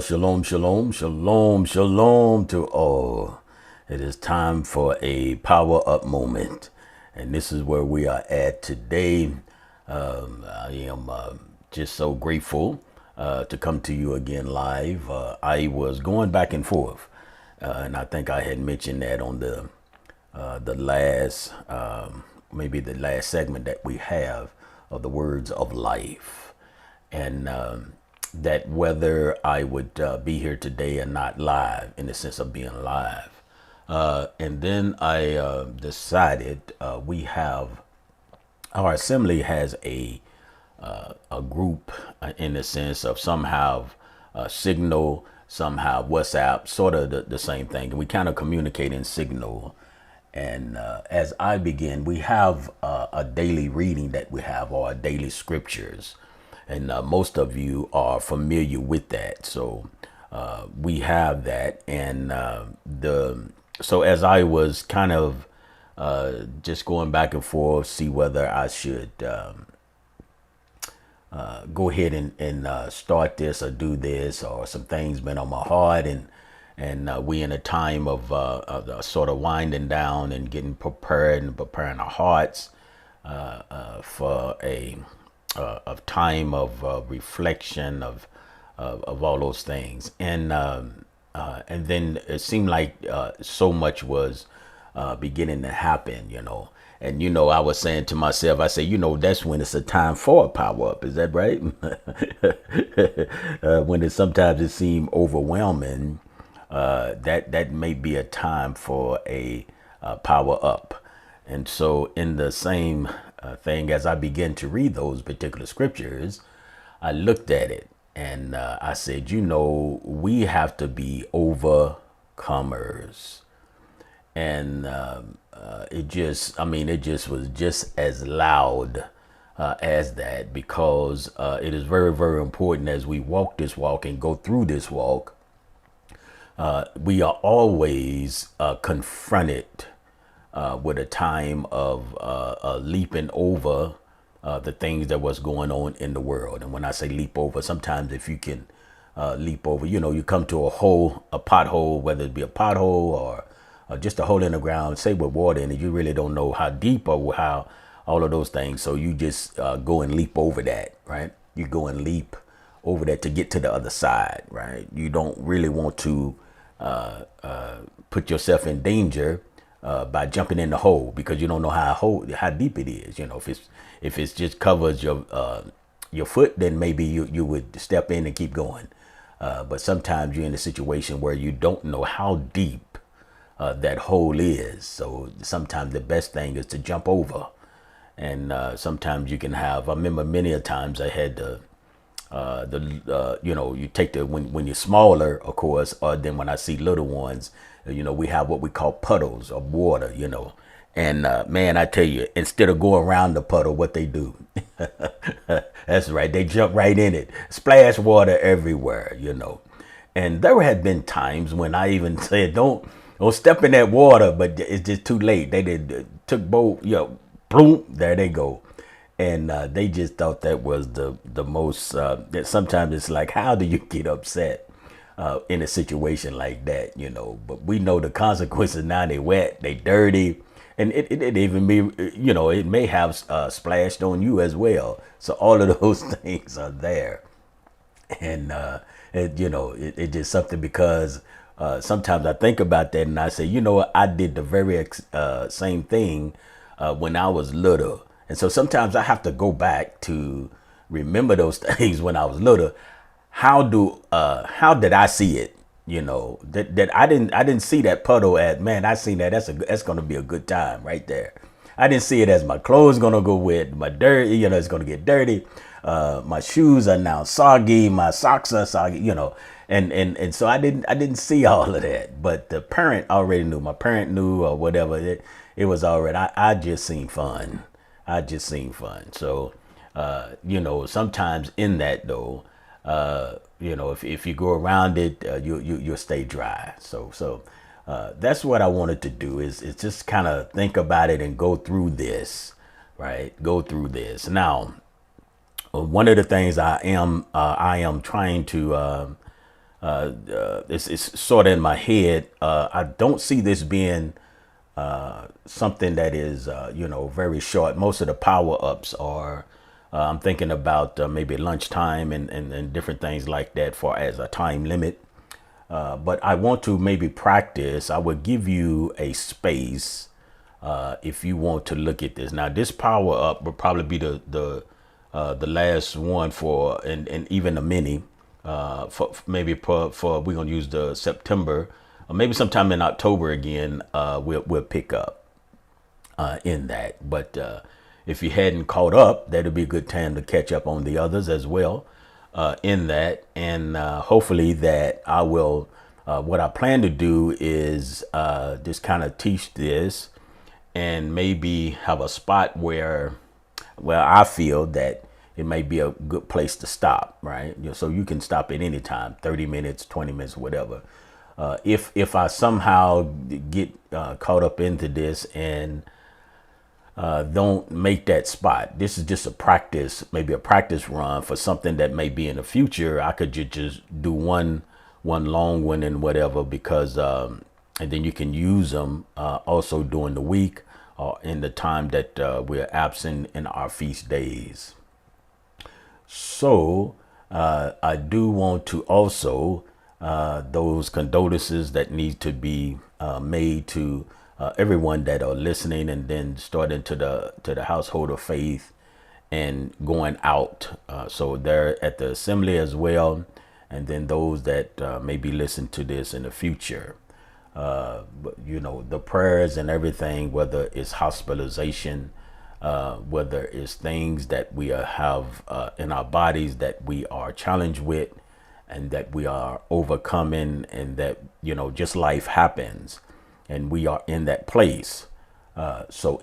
Shalom, shalom, shalom, shalom to all. It is time for a power up moment. And this is where we are at today. I am just so grateful to come to you again live. I was going back and forth, and I think I had mentioned that on the last, maybe the last segment that we have of the words of life. And that whether I would be here today or not live, in the sense of being live. And then I decided we have, our assembly has a group in the sense of some have Signal, some have WhatsApp, sort of the same thing. And we kind of communicate in Signal. And as I begin, we have a daily reading that we have, or daily scriptures. And most of you are familiar with that. So we have that. And so as I was kind of just going back and forth, see whether I should go ahead and start this or do this, or some things been on my heart. And we in a time of sort of winding down and getting prepared and preparing our hearts for a time of reflection of all those things. And then it seemed like so much was beginning to happen, And, I was saying to myself, I said, that's when it's a time for a power up. Is that right? When sometimes it seems overwhelming, that may be a time for a power up. And so in the same thing, as I began to read those particular scriptures, I looked at it and I said, we have to be overcomers. And it just was just as loud as that, because it is very, very important as we walk this walk and go through this walk. We are always confronted with a time of leaping over the things that was going on in the world. And when I say leap over, sometimes if you can leap over, you come to a pothole, whether it be a pothole or just a hole in the ground, say with water in it, you really don't know how deep or how all of those things. So you just go and leap over that, right? You go and leap over that to get to the other side, right? You don't really want to put yourself in danger by jumping in the hole, because you don't know how deep it is. If it's just covers your foot, then maybe you would step in and keep going. But sometimes you're in a situation where you don't know how deep that hole is. So sometimes the best thing is to jump over. And sometimes you can have, I remember many a times I had you take when you're smaller, of course, or then when I see little ones, we have what we call puddles of water, and man, I tell you, instead of going around the puddle, what they do, that's right, they jump right in it, splash water everywhere, And there had been times when I even said, don't step in that water, but it's just too late. They took both, boom, there they go. And they just thought that was the most, that sometimes it's like, how do you get upset in a situation like that, But we know the consequences now. They wet, they dirty, and it even be, it may have splashed on you as well. So all of those things are there. And, it's just something, because sometimes I think about that and I say, I did the very same thing when I was little. And so sometimes I have to go back to remember those things when I was little. How did I see it? That I didn't see that puddle as, man, I seen that. That's going to be a good time right there. I didn't see it as my clothes going to go wet, my dirt, it's going to get dirty. My shoes are now soggy. My socks are soggy, and so I didn't see all of that. But the parent already knew. My parent knew, or whatever. It was already. I just seen fun. So, sometimes in that though, if you go around it, you'll stay dry. So that's what I wanted to do is just kind of think about it and go through this, right? Go through this. Now, one of the things I am trying to it's sort of in my head. I don't see this being something that is, very short. Most of the power ups are, I'm thinking about maybe lunchtime and different things like that for as a time limit. But I want to maybe practice. I would give you a space if you want to look at this. Now, this power up will probably be the last one for, and even a mini for maybe for we're gonna use the September, or maybe sometime in October again. We'll pick up in that. But if you hadn't caught up, that'd be a good time to catch up on the others as well in that. And hopefully that I will, what I plan to do is just kind of teach this and maybe have a spot where I feel that it may be a good place to stop, right? So you can stop at any time, 30 minutes, 20 minutes, whatever. If I somehow get caught up into this and don't make that spot, this is just a practice, maybe a practice run for something that may be in the future. I could just do one long one and whatever, because and then you can use them also during the week or in the time that we're absent in our feast days. So I do want to also those condolences that need to be made to everyone that are listening, and then starting to the household of faith and going out. So they're at the assembly as well, and then those that maybe listen to this in the future. But, the prayers and everything, whether it's hospitalization, whether it's things that we have in our bodies that we are challenged with and that we are overcoming, and that, just life happens and we are in that place. So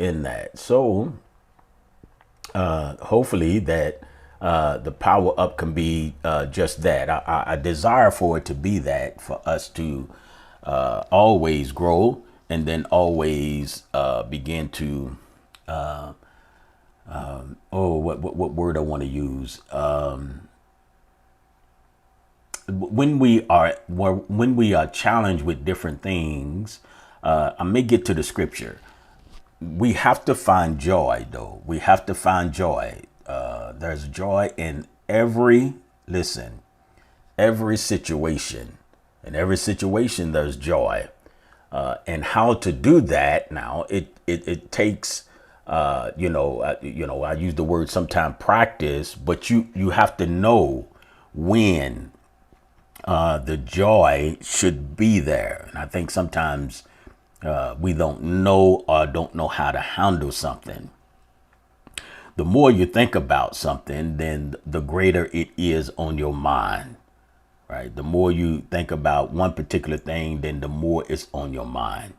hopefully that the power up can be just that. I desire for it to be that, for us to always grow, and then always begin to what word I want to use, when we are challenged with different things. I may get to the scripture. We have to find joy, though. We have to find joy. There's joy in every situation. In every situation, there's joy. And how to do that now, it takes, I use the word sometimes practice, but you have to know when the joy should be there. And I think sometimes we don't know, or don't know how to handle something. The more you think about something, then the greater it is on your mind, right? The more you think about one particular thing, then the more it's on your mind.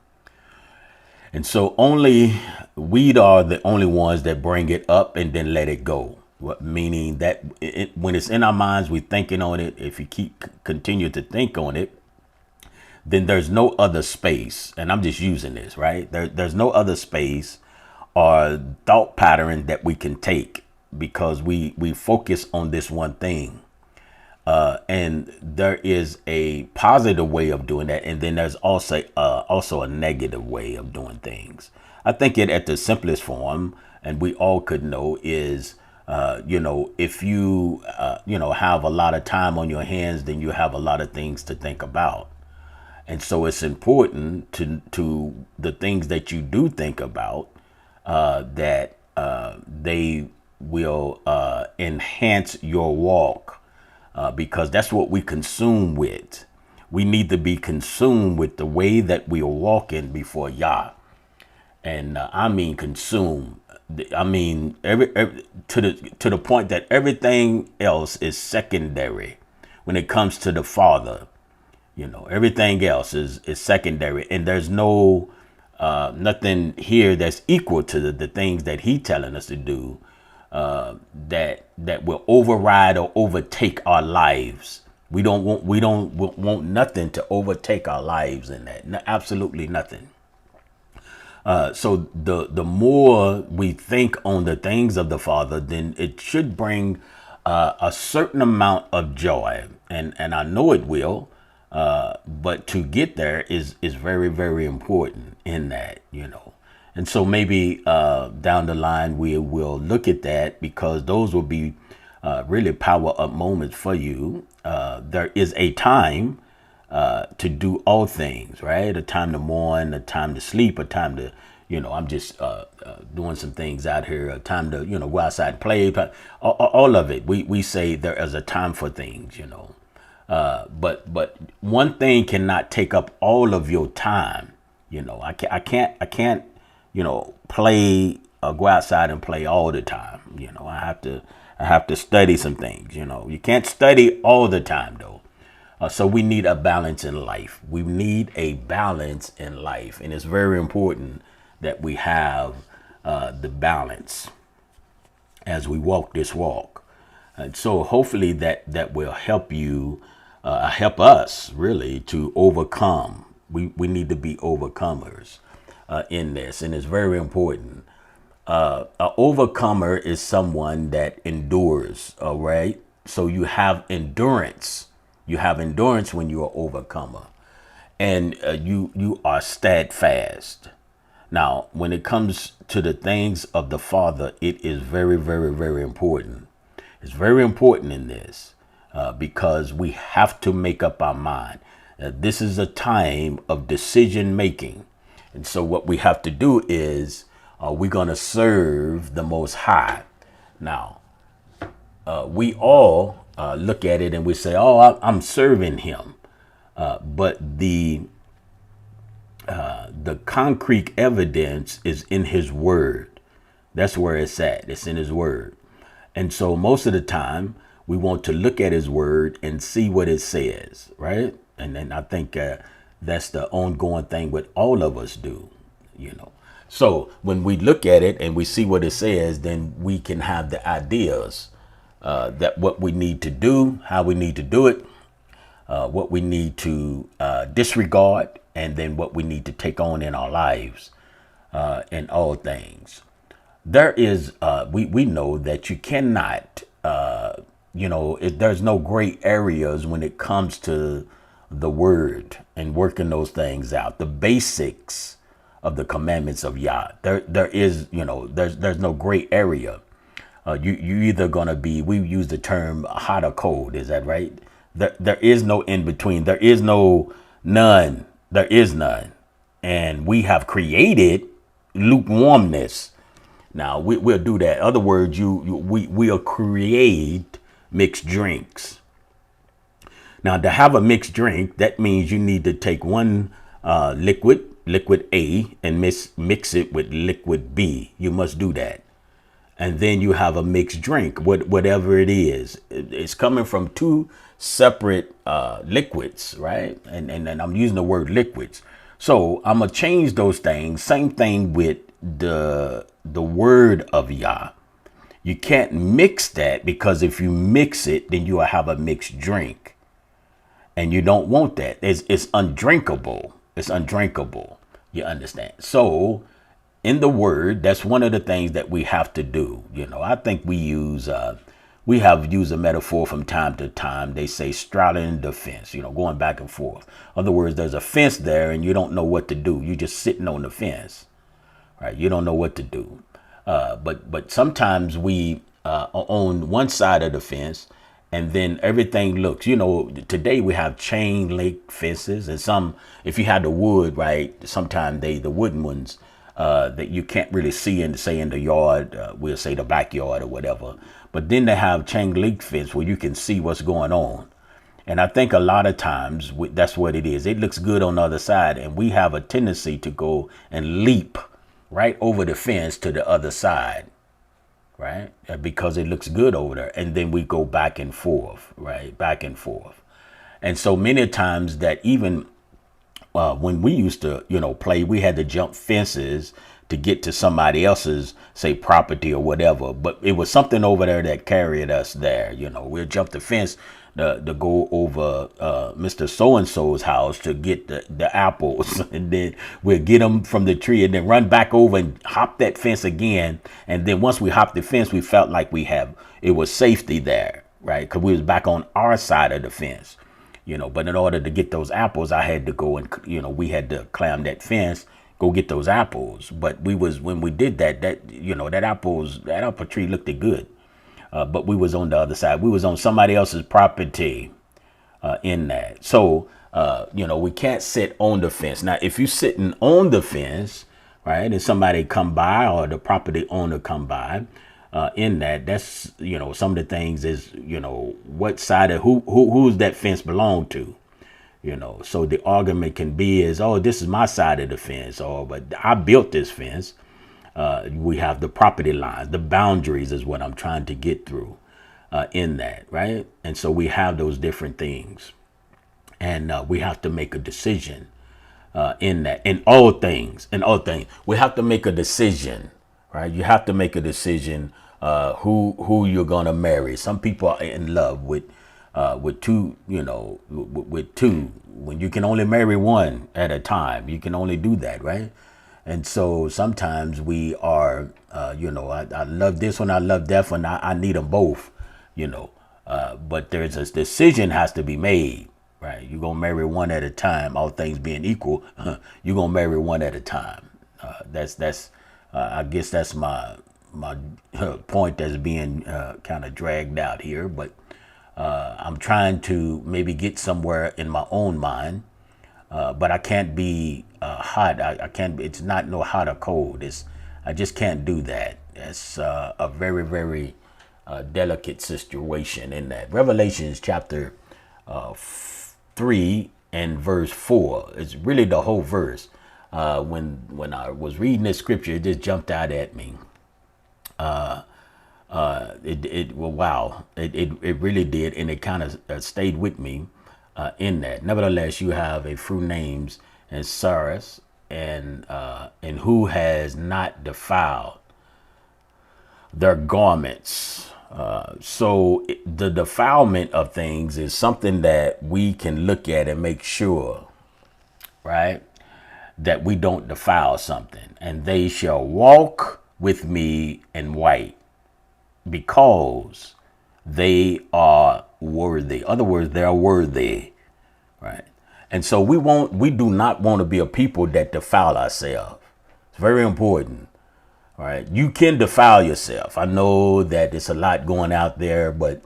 And so we are the only ones that bring it up and then let it go. Meaning that when it's in our minds, we're thinking on it. If you continue to think on it, then there's no other space. And I'm just using this, right? There's no other space or thought pattern that we can take, because we focus on this one thing. And there is a positive way of doing that. And then there's also a negative way of doing things. I think it at the simplest form, and we all could know, is, if you, have a lot of time on your hands, then you have a lot of things to think about. And so it's important to the things that you do think about, that they will enhance your walk, because that's what we consume with. We need to be consumed with the way that we are walking before Yah. And I mean consume. I mean to the point that everything else is secondary when it comes to the Father. Everything else is secondary, and there's no nothing here that's equal to the things that He telling us to do, that will override or overtake our lives. We don't want nothing to overtake our lives in that. No, absolutely nothing. So the more we think on the things of the Father, then it should bring a certain amount of joy. and I know it will. But to get there is very, very important in that, And so maybe down the line we will look at that, because those will be really power up moments for you. There is a time to do all things, right? A time to mourn, a time to sleep, a time to, I'm just doing some things out here, a time to, go outside and play. But all of it, we say there is a time for things, but one thing cannot take up all of your time. I can't, play go outside and play all the time. I have to study some things. You can't study all the time though. So we need a balance in life. We need a balance in life, and it's very important that we have the balance as we walk this walk. And so hopefully that will help you, help us really to overcome. We need to be overcomers in this, and it's very important. An overcomer is someone that endures. All right. So you have endurance. You have endurance when you're an overcomer, and you are steadfast. Now, when it comes to the things of the Father, it is very, very, very important. It's very important in this because we have to make up our mind. This is a time of decision making. And so what we have to do is we're going to serve the Most High. Now, we all look at it and we say, oh, I'm serving him. But the concrete evidence is in his word. That's where it's at. It's in his word. And so most of the time we want to look at his word and see what it says. Right. And then I think that's the ongoing thing what all of us do, So when we look at it and we see what it says, then we can have the ideas that what we need to do, how we need to do it, what we need to disregard, and then what we need to take on in our lives in all things. There is, we know that you cannot, there's no gray areas when it comes to the word and working those things out. The basics of the commandments of Yah. There is, there's no gray area. You either gonna be, we use the term hot or cold. Is that right? There is no in between. There is none. There is none. And we have created lukewarmness. Now we'll do that. In other words, we'll create mixed drinks. Now to have a mixed drink, that means you need to take one liquid A, and mix it with liquid B. You must do that. And then you have a mixed drink, whatever it is. It's coming from two separate liquids, right? And I'm using the word liquids. So I'm going to change those things. Same thing with the word of Yah. You can't mix that, because if you mix it, then you will have a mixed drink. And you don't want that. It's undrinkable. It's undrinkable. You understand? So in the word, that's one of the things that we have to do. I think we have used a metaphor from time to time. They say straddling the fence, going back and forth. In other words, there's a fence there and you don't know what to do. You're just sitting on the fence, right? You don't know what to do. But sometimes we are on one side of the fence, and then everything looks, today we have chain link fences, and some, if you had the wood, right, sometimes the wooden ones, that you can't really see in the yard, we'll say the backyard or whatever. But then they have chain link fence where you can see what's going on. And I think a lot of times that's what it is. It looks good on the other side, and we have a tendency to go and leap right over the fence to the other side, right? Because it looks good over there. And then we go back and forth, right? Back and forth. And so many times that even when we used to, play, we had to jump fences to get to somebody else's, say, property or whatever. But it was something over there that carried us there. We'll jump the fence to go over Mr. So-and-so's house to get the apples. And then we'll get them from the tree and then run back over and hop that fence again. And then once we hopped the fence, we felt like it was safety there. right? Because we was back on our side of the fence, but in order to get those apples, I had to go and, we had to climb that fence, go get those apples. But when we did that, that apple tree looked good. But we was on the other side. We was on somebody else's property in that. So, we can't sit on the fence. Now, if you're sitting on the fence, right, and somebody come by or the property owner come by, in that's, some of the things is, what side of who's that fence belong to, so the argument can be is, oh, this is my side of the fence, or, but I built this fence. We have the property lines, the boundaries is what I'm trying to get through, in that. Right. And so we have those different things, and we have to make a decision, in that, in all things, we have to make a decision, right? You have to make a decision, who you're going to marry. Some people are in love with two, with two, when you can only marry one at a time. You can only do that, right? And so sometimes we are, I love this one, I love that one, I need them both, but there's a decision has to be made, right? You're going to marry one at a time, all things being equal, you're going to marry one at a time. I guess that's my point that's being kind of dragged out here, but I'm trying to maybe get somewhere in my own mind, but I can't be hot. I can't. It's not no hot or cold. I just can't do that. It's a very, very delicate situation in that. Revelations chapter 3 and verse 4. It's really the whole verse. When I was reading this scripture, it just jumped out at me. Wow, it really did, and it kind of stayed with me in that. Nevertheless, you have a few names and Cyrus, and who has not defiled their garments. So the defilement of things is something that we can look at and make sure, right, that we don't defile something. And they shall walk with me in white, because they are worthy. In other words, they're worthy, right? And so we do not want to be a people that defile ourselves. It's very important, right? You can defile yourself. I know that it's a lot going out there, but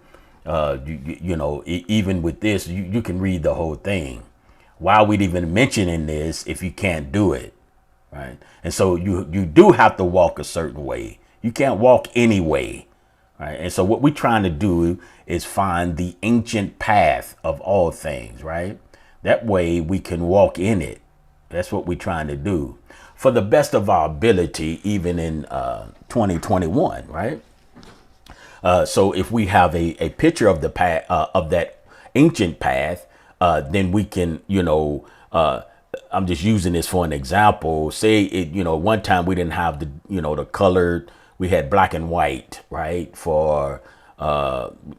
even with this, you can read the whole thing. Why are we even mentioning this if you can't do it, right? And so you do have to walk a certain way. You can't walk any way. Right. And so what we're trying to do is find the ancient path of all things. Right. That way we can walk in it. That's what we're trying to do for the best of our ability, even in 2021. Right. So if we have a picture of the path of that ancient path, then we can, I'm just using this for an example. Say it, one time we didn't have the colored. We had black and white, right, for,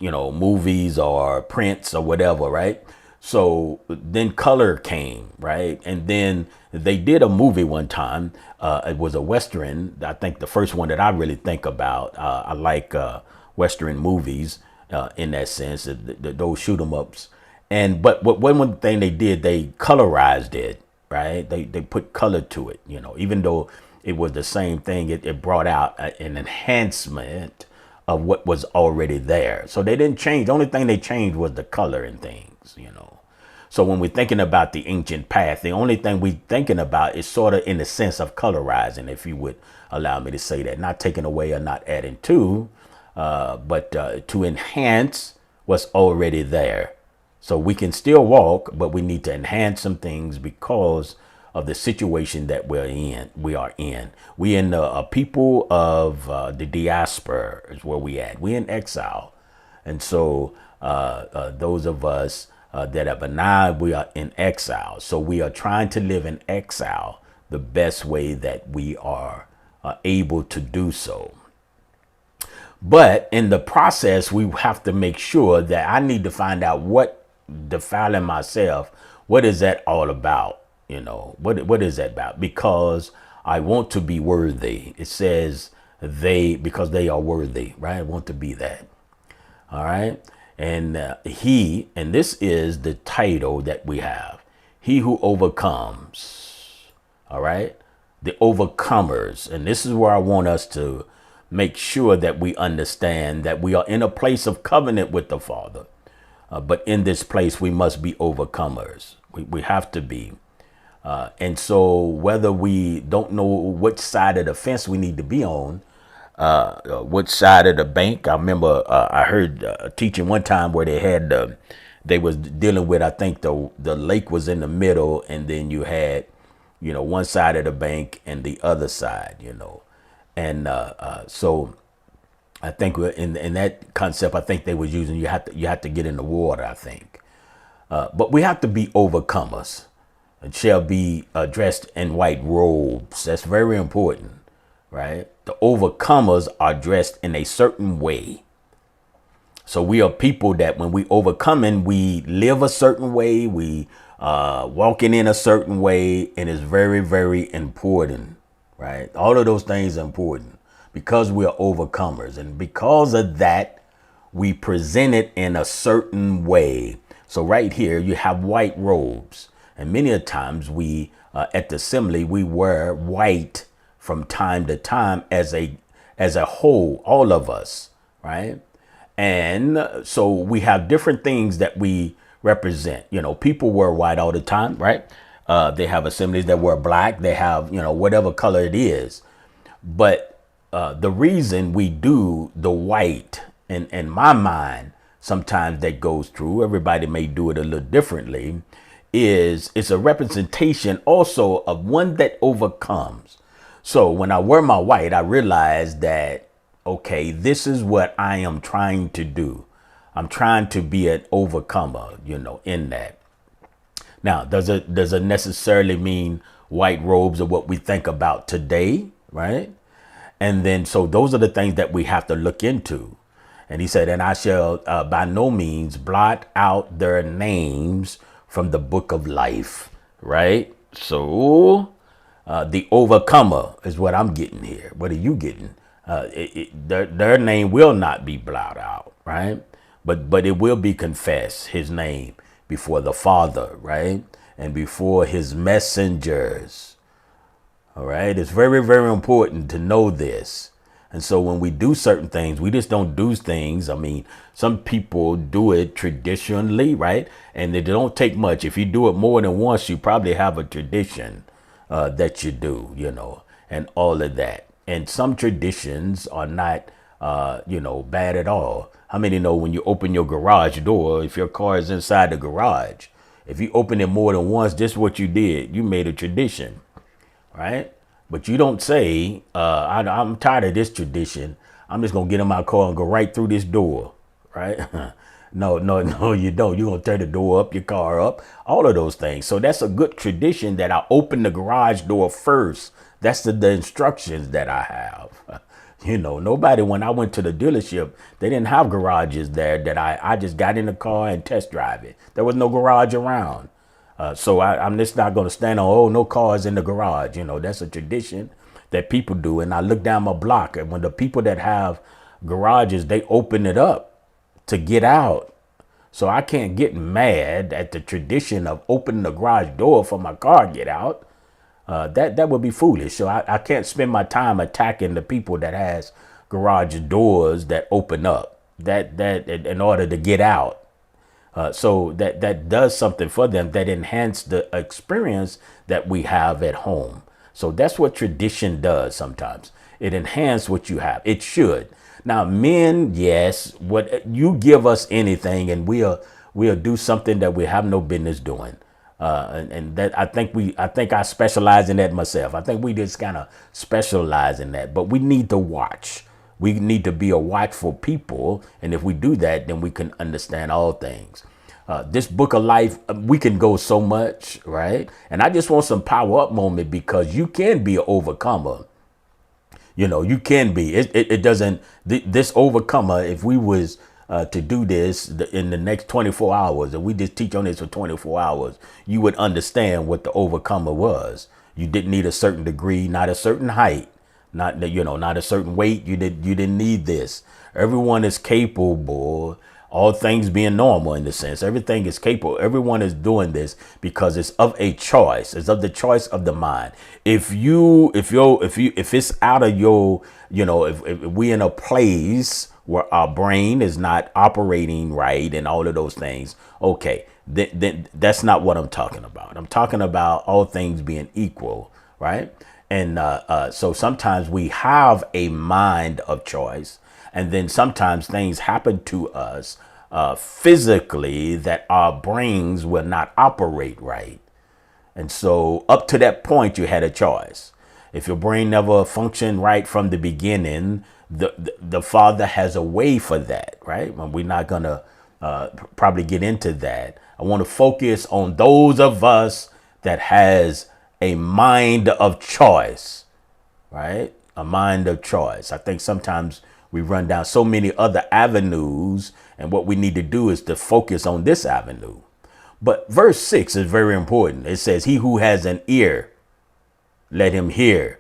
movies or prints or whatever, right? So then color came, right? And then they did a movie one time. It was a Western. I think the first one that I really think about. I like Western movies in that sense, those shoot 'em ups. But one thing they did, they colorized it, right? They put color to it, even though it was the same thing. It brought out an enhancement of what was already there. So they didn't change. The only thing they changed was the color and things, So when we're thinking about the ancient path, the only thing we're thinking about is sort of in the sense of colorizing, if you would allow me to say that. Not taking away or not adding to, but to enhance what's already there. So we can still walk, but we need to enhance some things because of the situation that we are in. We in a people of the diaspora is where we at. We in exile. And so those of us that have now, we are in exile. So we are trying to live in exile the best way that we are able to do so. But in the process, we have to make sure that I need to find out what defiling myself, what is that all about? What is that about? Because I want to be worthy. It says because they are worthy, right? I want to be that. All right. And and this is the title that we have, he who overcomes. All right. The overcomers. And this is where I want us to make sure that we understand that we are in a place of covenant with the Father. But in this place, we must be overcomers. We have to be. And so whether we don't know which side of the fence we need to be on, which side of the bank. I remember I heard teaching one time where they was dealing with, I think the lake was in the middle, and then you had, one side of the bank and the other side, and so I think in that concept, I think they was using you have to get in the water, I think, but we have to be overcomers. It shall be dressed in white robes. That's very important, right? The overcomers are dressed in a certain way. So we are people that when we overcoming, we live a certain way, we walking in a certain way, and it's very, very important, right? All of those things are important because we are overcomers. And because of that, we present it in a certain way. So right here, you have white robes. And many a times we at the assembly, we wear white from time to time as a whole, all of us, right? And so we have different things that we represent. People wear white all the time, right? They have assemblies that wear black. They have, whatever color it is. But the reason we do the white, in my mind, sometimes that goes through, everybody may do it a little differently, is it's a representation also of one that overcomes. So when I wear my white, I realize that, okay, this is what I am trying to do. I'm trying to be an overcomer, in that. Now, does it necessarily mean white robes are what we think about today, right? And then, so those are the things that we have to look into. And he said, and I shall by no means blot out their names from the book of life, right? So the overcomer is what I'm getting here. What are you getting? Their name will not be blotted out, right? But it will be confessed, his name, before the Father, right? And before his messengers. All right. It's very, very important to know this. And so when we do certain things, we just don't do things. I mean, some people do it traditionally, right? And it don't take much. If you do it more than once, you probably have a tradition that you do, and all of that. And some traditions are not, bad at all. How many know when you open your garage door, if your car is inside the garage, if you open it more than once, just what you did, you made a tradition, right? But you don't say, I'm tired of this tradition. I'm just going to get in my car and go right through this door, right? No, you don't. You're going to tear the door up, your car up, all of those things. So that's a good tradition that I open the garage door first. That's the instructions that I have. Nobody, when I went to the dealership, they didn't have garages there that I just got in the car and test drive it. There was no garage around. So I'm just not going to stand on, no cars in the garage. That's a tradition that people do. And I look down my block, and when the people that have garages, they open it up to get out. So I can't get mad at the tradition of opening the garage door for my car to get out. That would be foolish. So I can't spend my time attacking the people that has garage doors that open up that in order to get out. So that does something for them that enhance the experience that we have at home. So that's what tradition does sometimes. It enhances what you have. It should. Now, men, yes, what you give us anything and we'll do something that we have no business doing. And that I think I specialize in that myself. I think we just kind of specialize in that, but we need to watch. We need to be a watchful people. And if we do that, then we can understand all things. This book of life, we can go so much, right? And I just want some power up moment because you can be an overcomer. You can be. It doesn't, this overcomer, if we was to do this in the next 24 hours, and we just teach on this for 24 hours, you would understand what the overcomer was. You didn't need a certain degree, not a certain height, not a certain weight. You didn't need this. Everyone is capable All things being normal in the sense, everything is capable. Everyone is doing this because it's of a choice. It's of the choice of the mind. If it's out of your, if we in a place where our brain is not operating right and all of those things, okay, then that's not what I'm talking about. I'm talking about all things being equal, right? And so sometimes we have a mind of choice, and then sometimes things happen to us physically that our brains will not operate right. And so up to that point, you had a choice. If your brain never functioned right from the beginning, the Father has a way for that, right? Well, we're not going to probably get into that. I want to focus on those of us that has a mind of choice, right? A mind of choice. I think sometimes we run down so many other avenues, and what we need to do is to focus on this avenue. But verse 6 is very important. It says, he who has an ear, let him hear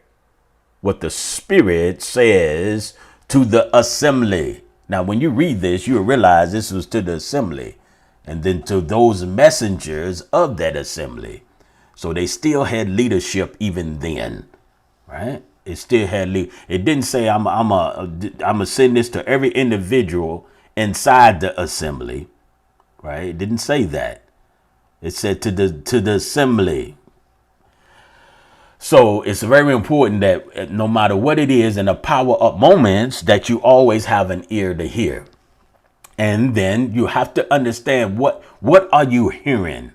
what the Spirit says to the assembly. Now, when you read this, you'll realize this was to the assembly and then to those messengers of that assembly. So they still had leadership even then, right? It still had it didn't say I'm a send this to every individual inside the assembly, right? It didn't say that. It said to the assembly. So it's very important that no matter what it is in the power up moments, that you always have an ear to hear. And then you have to understand what are you hearing?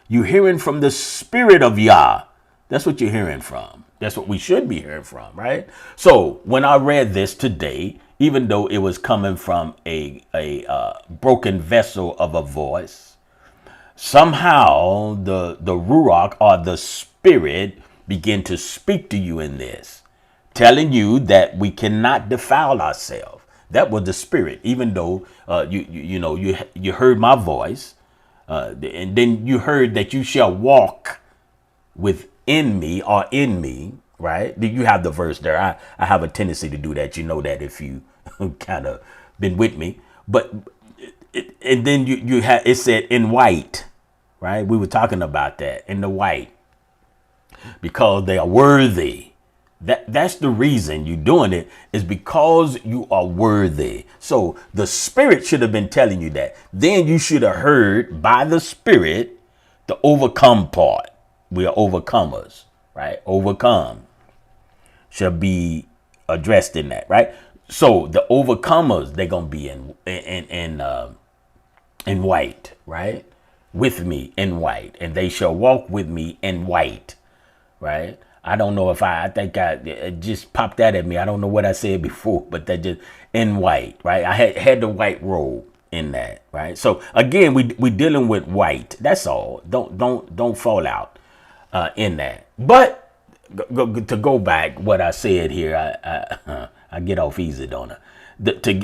You're hearing from the Spirit of Yah. That's what you're hearing from. That's what we should be hearing from, right? So when I read this today, even though it was coming from a broken vessel of a voice, somehow the Ruach or the Spirit began to speak to you in this, telling you that we cannot defile ourselves. That was the Spirit, even though you heard my voice. And then you heard that you shall walk within me or in me, right? You have the verse there. I have a tendency to do that. You know that if you kind of been with me. But and then you had it said in white, right? We were talking about that in the white because they are worthy. That's the reason you're doing it, is because you are worthy. So the Spirit should have been telling you that. Then you should have heard by the Spirit the overcome part. We are overcomers, right? Overcome shall be addressed in that, right? So the overcomers, they're gonna be in white, right? With me in white, and they shall walk with me in white, right? I don't know if I think it just popped that at me. I don't know what I said before, but that just in white, right? I had the white robe in that, right? So again, we dealing with white. That's all. Don't fall out in that. But to go back, what I said here, I get off easy, don't I?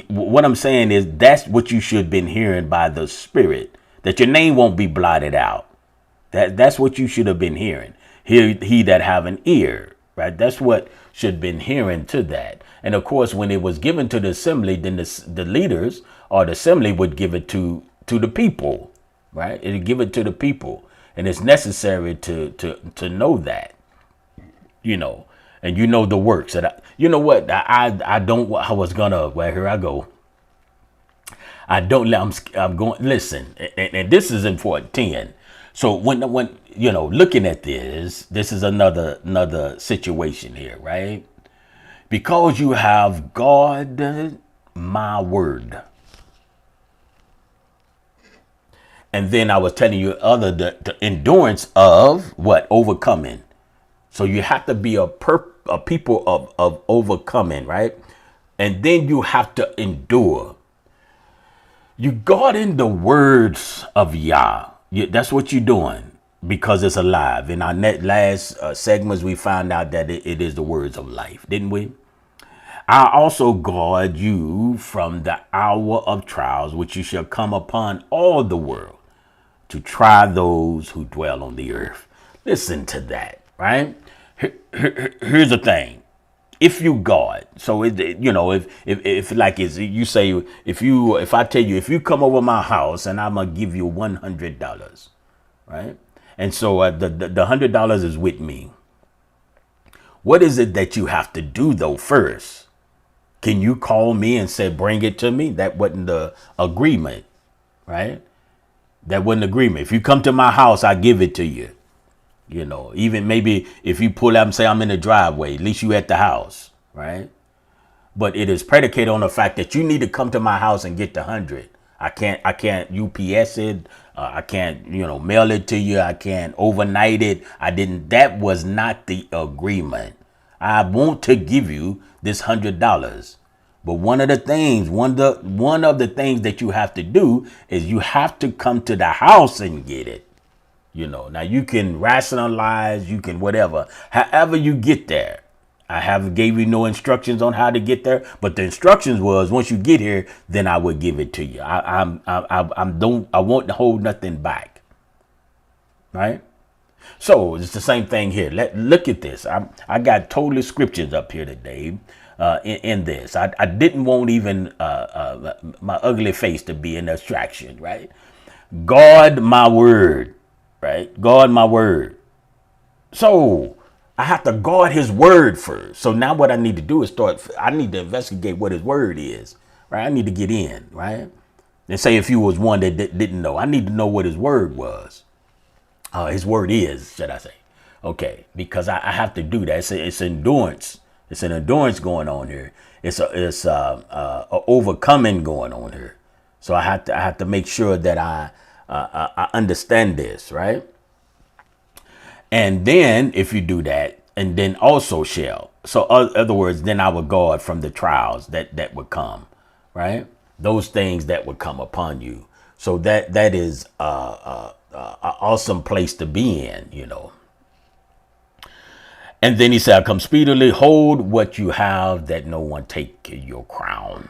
What I'm saying is that's what you should have been hearing by the Spirit, that your name won't be blotted out. That's what you should have been hearing. He that have an ear, right? That's what should have been hearing to that. And of course, when it was given to the assembly, then the leaders or the assembly would give it to the people, right? It'd give it to the people. And it's necessary to know that, and the works that I was gonna, well, here I go. I'm going, listen, and this is important, 10. So when looking at this is another situation here, right? Because you have God, my word. And then I was telling you the endurance of what? Overcoming. So you have to be a people of overcoming, right? And then you have to endure. You guard in the words of Yah. That's what you're doing, because it's alive. In our last segments, we found out that it is the words of life, didn't we? I also guard you from the hour of trials, which you shall come upon all the world to try those who dwell on the earth. Listen to that, right? Here's the thing. If you God, so if like is you say if I tell you if you come over my house and I'm gonna give you $100, right? And so the $100 is with me. What is it that you have to do though first? Can you call me and say bring it to me? That wasn't the agreement, right? That wasn't agreement. If you come to my house, I give it to you. Even maybe if you pull up and say I'm in the driveway, at least you at the house, right? But it is predicated on the fact that you need to come to my house and get the 100. I can't UPS it. I can't, mail it to you. I can't overnight it. That was not the agreement. I want to give you this $100. But one of the things that you have to do is you have to come to the house and get it. Now you can rationalize, you can whatever, however you get there. I have gave you no instructions on how to get there, but the instructions was once you get here, then I would give it to you. I won't hold nothing back. Right. So it's the same thing here. Look at this. I got totally scriptures up here today. In this, I didn't want even my ugly face to be an distraction. Right. God, my word. Right. God, my word. So I have to guard his word first. So now what I need to do is I need to investigate what his word is. Right. I need to get in. Right. And say if you was one that didn't know, I need to know what his word was. His word is, should I say. Okay. Because I have to do that. It's endurance. It's an endurance going on here. It's a overcoming going on here. So I have to make sure that I understand this, right? And then if you do that, and then also shall. So other words, then I will guard from the trials that would come, right? Those things that would come upon you. So that is an awesome place to be in, And then he said, come speedily, hold what you have, that no one take your crown,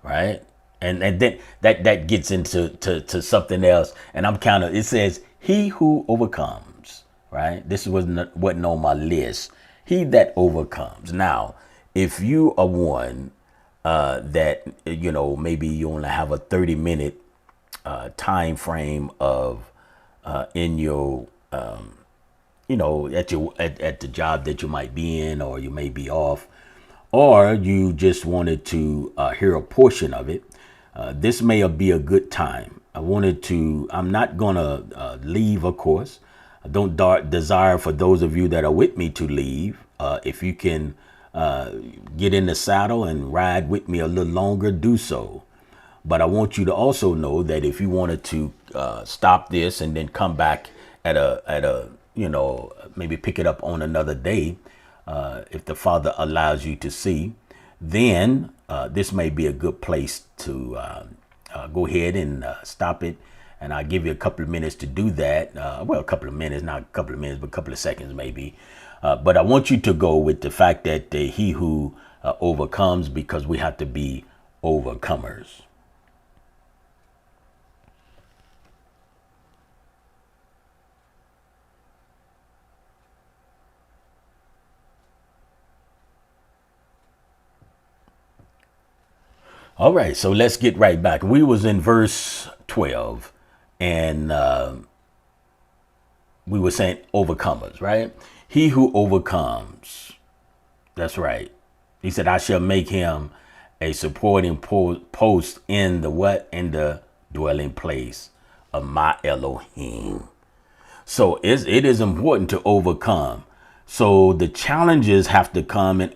right? And then that gets into something else. And it says, he who overcomes, right? This wasn't on my list. He that overcomes. Now, if you are one that, maybe you only have a 30-minute time frame of in your at the job that you might be in, or you may be off, or you just wanted to hear a portion of it, this may be a good time. I'm not going to leave, of course. I don't desire for those of you that are with me to leave. If you can get in the saddle and ride with me a little longer, do so. But I want you to also know that if you wanted to stop this and then come back at a maybe pick it up on another day, if the Father allows you to see, then this may be a good place to go ahead and stop it. And I'll give you a couple of minutes to do that. A couple of minutes, not a couple of minutes, but a couple of seconds maybe. But I want you to go with the fact that he who overcomes, because we have to be overcomers. All right, so let's get right back. We was in verse 12, and we were saying overcomers, right? He who overcomes. That's right. He said, I shall make him a supporting post in the what? In the dwelling place of my Elohim. So it is important to overcome. So the challenges have to come in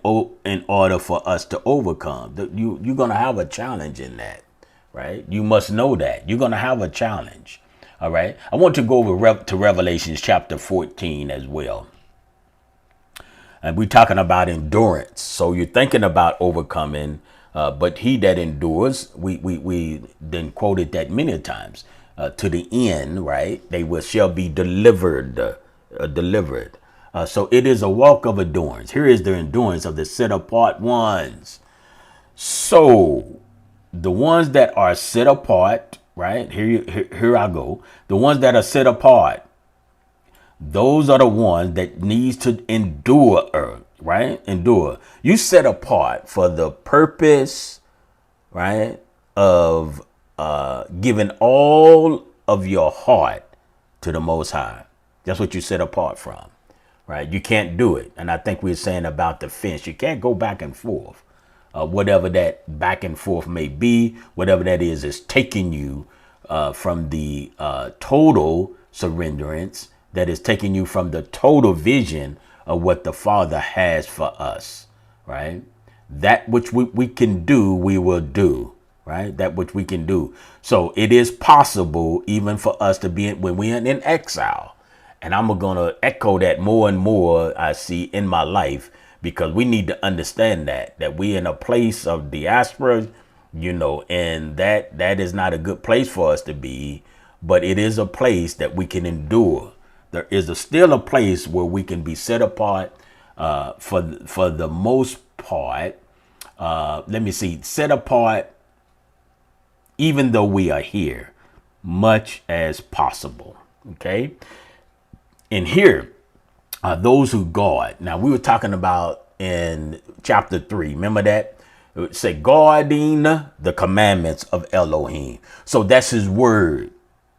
order for us to overcome. You're going to have a challenge in that, right? You must know that. You're going to have a challenge, all right? I want to go over to Revelations chapter 14 as well. And we're talking about endurance. So you're thinking about overcoming, but he that endures, we then quoted that many times, to the end, right? Shall be delivered. So it is a walk of endurance. Here is the endurance of the set apart ones. So the ones that are set apart, right? Here I go. The ones that are set apart, those are the ones that needs to endure right? Endure. You set apart for the purpose, right, of giving all of your heart to the Most High. That's what you set apart from, right? You can't do it. And I think we were saying about the fence. You can't go back and forth. Whatever that back and forth may be, whatever that is taking you from the total surrenderance, that is taking you from the total vision of what the Father has for us, right? That which we can do, we will do, right? That which we can do. So it is possible even for us to be when we're in exile. And I'm going to echo that more and more I see in my life, because we need to understand that we're in a place of diaspora, and that is not a good place for us to be, but it is a place that we can endure. There is still a place where we can be set apart for the most part. Set apart, even though we are here, much as possible. Okay. And here are those who guard. Now, we were talking about in chapter 3. Remember that? It would say guarding the commandments of Elohim. So that's his word.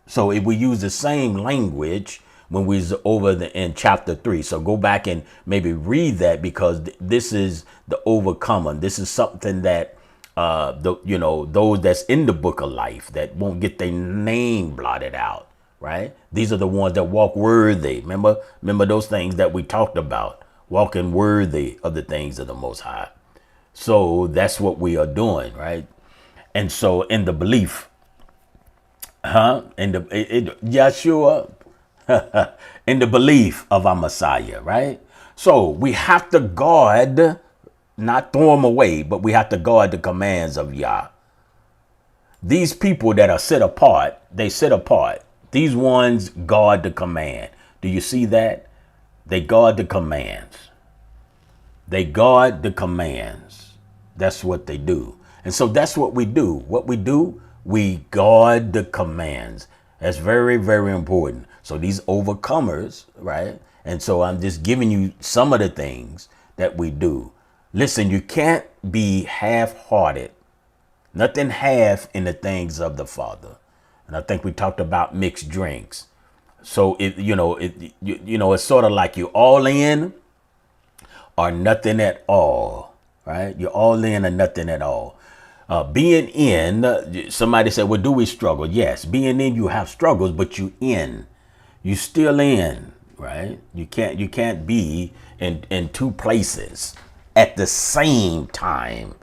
So if we use the same language when we was over in chapter 3. So go back and maybe read that, because this is the overcomer. This is something that those that's in the book of life that won't get their name blotted out. Right. These are the ones that walk worthy. Remember those things that we talked about, walking worthy of the things of the Most High. So that's what we are doing. Right. And so in the belief, Yeshua, in the belief of our Messiah. Right. So we have to guard, not throw them away, but we have to guard the commands of Yah. These people that are set apart, they set apart. These ones guard the command. Do you see that? They guard the commands. They guard the commands. That's what they do. And so that's what we do. What we do, we guard the commands. That's very, very important. So these overcomers, right? And so I'm just giving you some of the things that we do. Listen, you can't be half-hearted. Nothing half in the things of the Father. And I think we talked about mixed drinks. So it's sort of like you're all in or nothing at all, right? You're all in or nothing at all. Being in, somebody said, well, do we struggle? Yes, being in, you have struggles, but you in. You still in, right? You can't be in two places at the same time.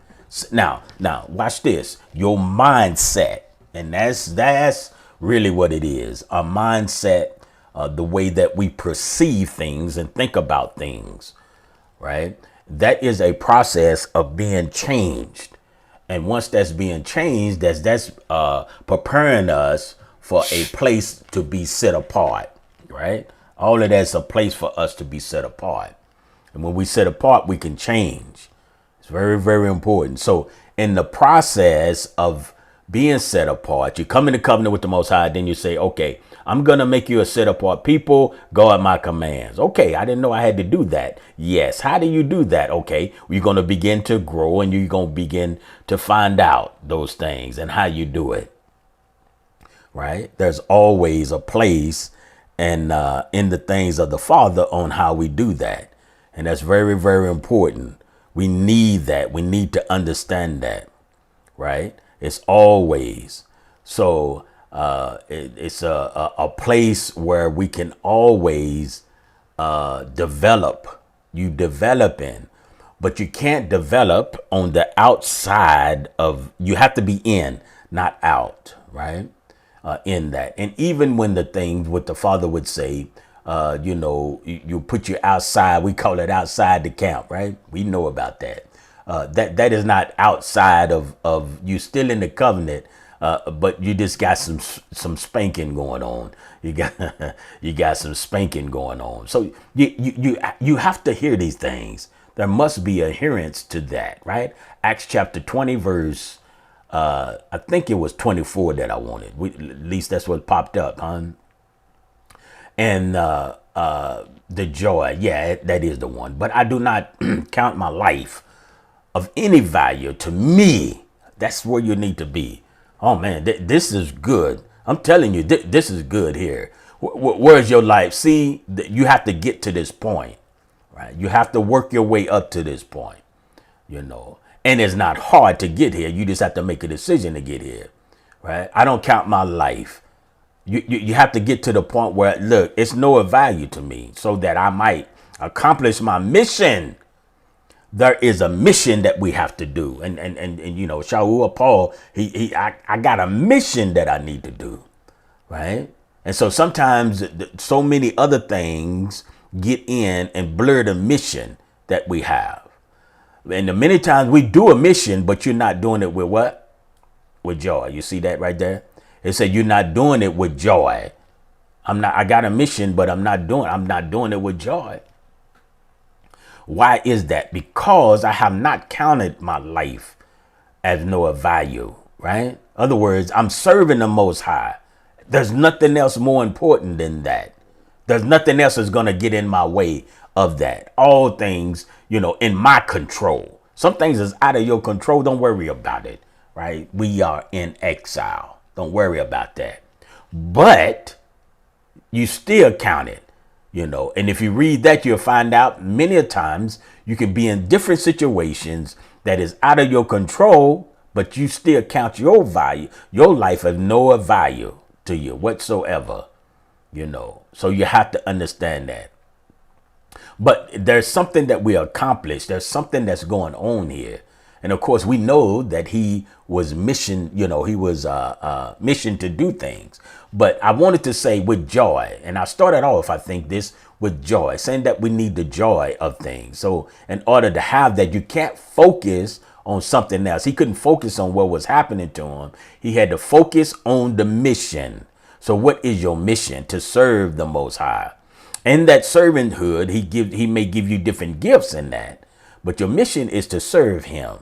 Now, watch this. Your mindset. And that's really what it is. Our mindset, the way that we perceive things and think about things, right? That is a process of being changed. And once that's being changed, that's preparing us for a place to be set apart, right? All of that's a place for us to be set apart. And when we set apart, we can change. It's very, very important. So in the process of being set apart, you come into covenant with the Most High, then you say, okay, I'm going to make you a set apart people, guard my commands. Okay, I didn't know I had to do that. Yes. How do you do that? Okay, you're going to begin to grow and you're going to begin to find out those things and how you do it. Right. There's always a place and in the things of the Father on how we do that. And that's very, very important. We need that. We need to understand that. Right. It's always. So it's a place where we can always develop. You develop in, but you can't develop on the outside of, you have to be in, not out, right? In that. And even when the things what the Father would say, you put you outside, we call it outside the camp, right? We know about that. That is not outside of you still in the covenant, but you just got some spanking going on. You got some spanking going on. So you have to hear these things. There must be adherence to that, right? Acts chapter 20, verse I think it was 24 that I wanted. At least that's what popped up, huh? And The joy, yeah, that is the one. But I do not count my life of any value to me. That's where you need to be. Oh man, this is good. I'm telling you, this is good here. Where's your life? See, you have to get to this point, right? You have to work your way up to this point, you know. And it's not hard to get here. You just have to make a decision to get here, right? I don't count my life. You have to get to the point where, look, it's no value to me so that I might accomplish my mission. There is a mission that we have to do. And you know, Shaul or Paul, I got a mission that I need to do, right? And so sometimes so many other things get in and blur the mission that we have. And the many times we do a mission, but you're not doing it with what? With joy. You see that right there? It said you're not doing it with joy. I got a mission, but I'm not doing it with joy. Why is that? Because I have not counted my life as no value, right? In other words, I'm serving the Most High. There's nothing else more important than that. There's nothing else that's going to get in my way of that. All things, you know, in my control. Some things is out of your control. Don't worry about it, right? We are in exile. Don't worry about that. But you still count it, you know. And if you read that, you'll find out many a times you can be in different situations that is out of your control, but you still count your value, your life as no value to you whatsoever, you know. So you have to understand that. But there's something that we accomplished. There's something that's going on here. And of course, we know that he was mission, you know, he was mission to do things. But I wanted to say with joy, and I started off, I think, this with joy, saying that we need the joy of things. So in order to have that, you can't focus on something else. He couldn't focus on what was happening to him. He had to focus on the mission. So what is your mission? To serve the Most High. In that servanthood, he may give you different gifts in that, but your mission is to serve him.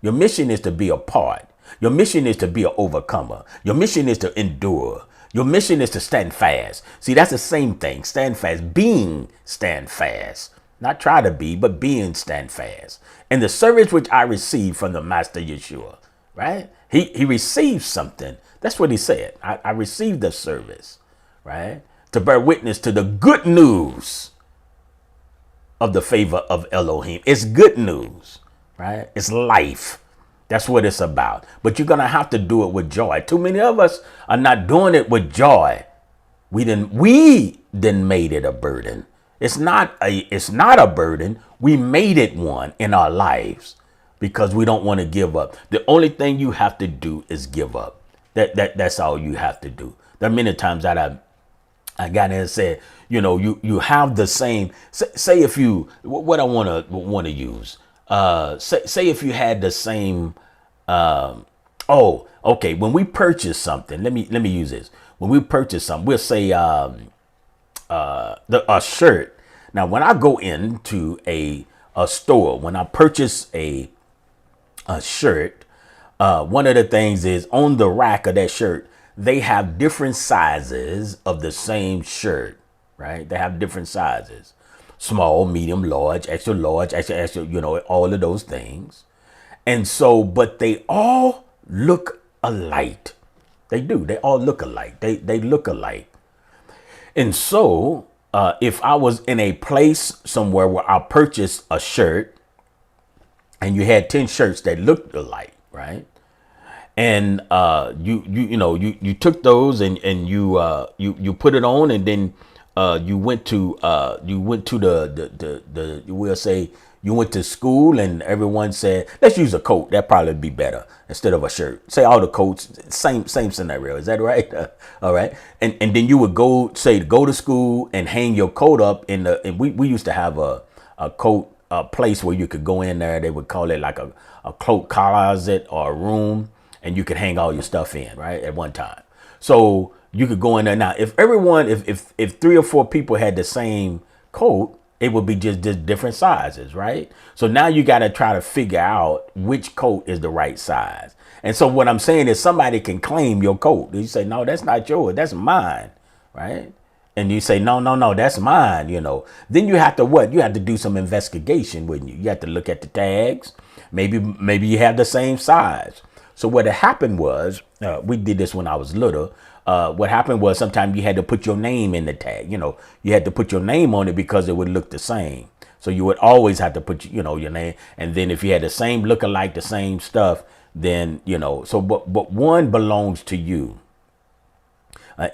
Your mission is to be a part. Your mission is to be an overcomer. Your mission is to endure. Your mission is to stand fast. See, that's the same thing. Stand fast. Being stand fast. Not try to be, but being stand fast. And the service which I received from the Master Yeshua, right? He received something. That's what he said. I received the service, right? To bear witness to the good news of the favor of Elohim. It's good news, right? It's life. That's what it's about. But you're going to have to do it with joy. Too many of us are not doing it with joy. We then made it a burden. It's not a burden. We made it one in our lives because we don't want to give up. The only thing you have to do is give up. That's all you have to do. There are many times that I got in and said, you know, you have the same, say if you, what I want to use, say if you had the same, okay. When we purchase something, let me use this. When we purchase something, we'll say, a shirt. Now, when I go into a store, when I purchase a shirt, one of the things is on the rack of that shirt, they have different sizes of the same shirt, right? They have different sizes, small, medium, large, extra, you know, all of those things. And so, but they all look alike. They do. They all look alike. They look alike. And so if I was in a place somewhere where I purchased a shirt and you had 10 shirts that looked alike, right? And you took those and you put it on, and then you went to you went to school, and everyone said, let's use a coat. That'd probably be better instead of a shirt. Say all the coats, same scenario. Is that right? All right. And then you would go to school and hang your coat up and we used to have a coat place where you could go in there. They would call it like a cloak closet or a room, and you could hang all your stuff in, right, at one time. So you could go in there. Now, if 3 or 4 people had the same coat, it would be just different sizes, right? So now you got to try to figure out which coat is the right size. And so what I'm saying is somebody can claim your coat. You say, no, that's not yours. That's mine, right? and you say, no, no, no, that's mine, then you have to what? You have to do some investigation, wouldn't you? You have to look at the tags. Maybe you have the same size. So what had happened was, we did this when I was little. What happened was sometimes you had to put your name in the tag. You had to put your name on it because it would look the same. So you would always have to put, your name. And then if you had the same look-alike, the same stuff, then, but one belongs to you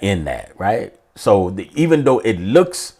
in that, right? So even though it looks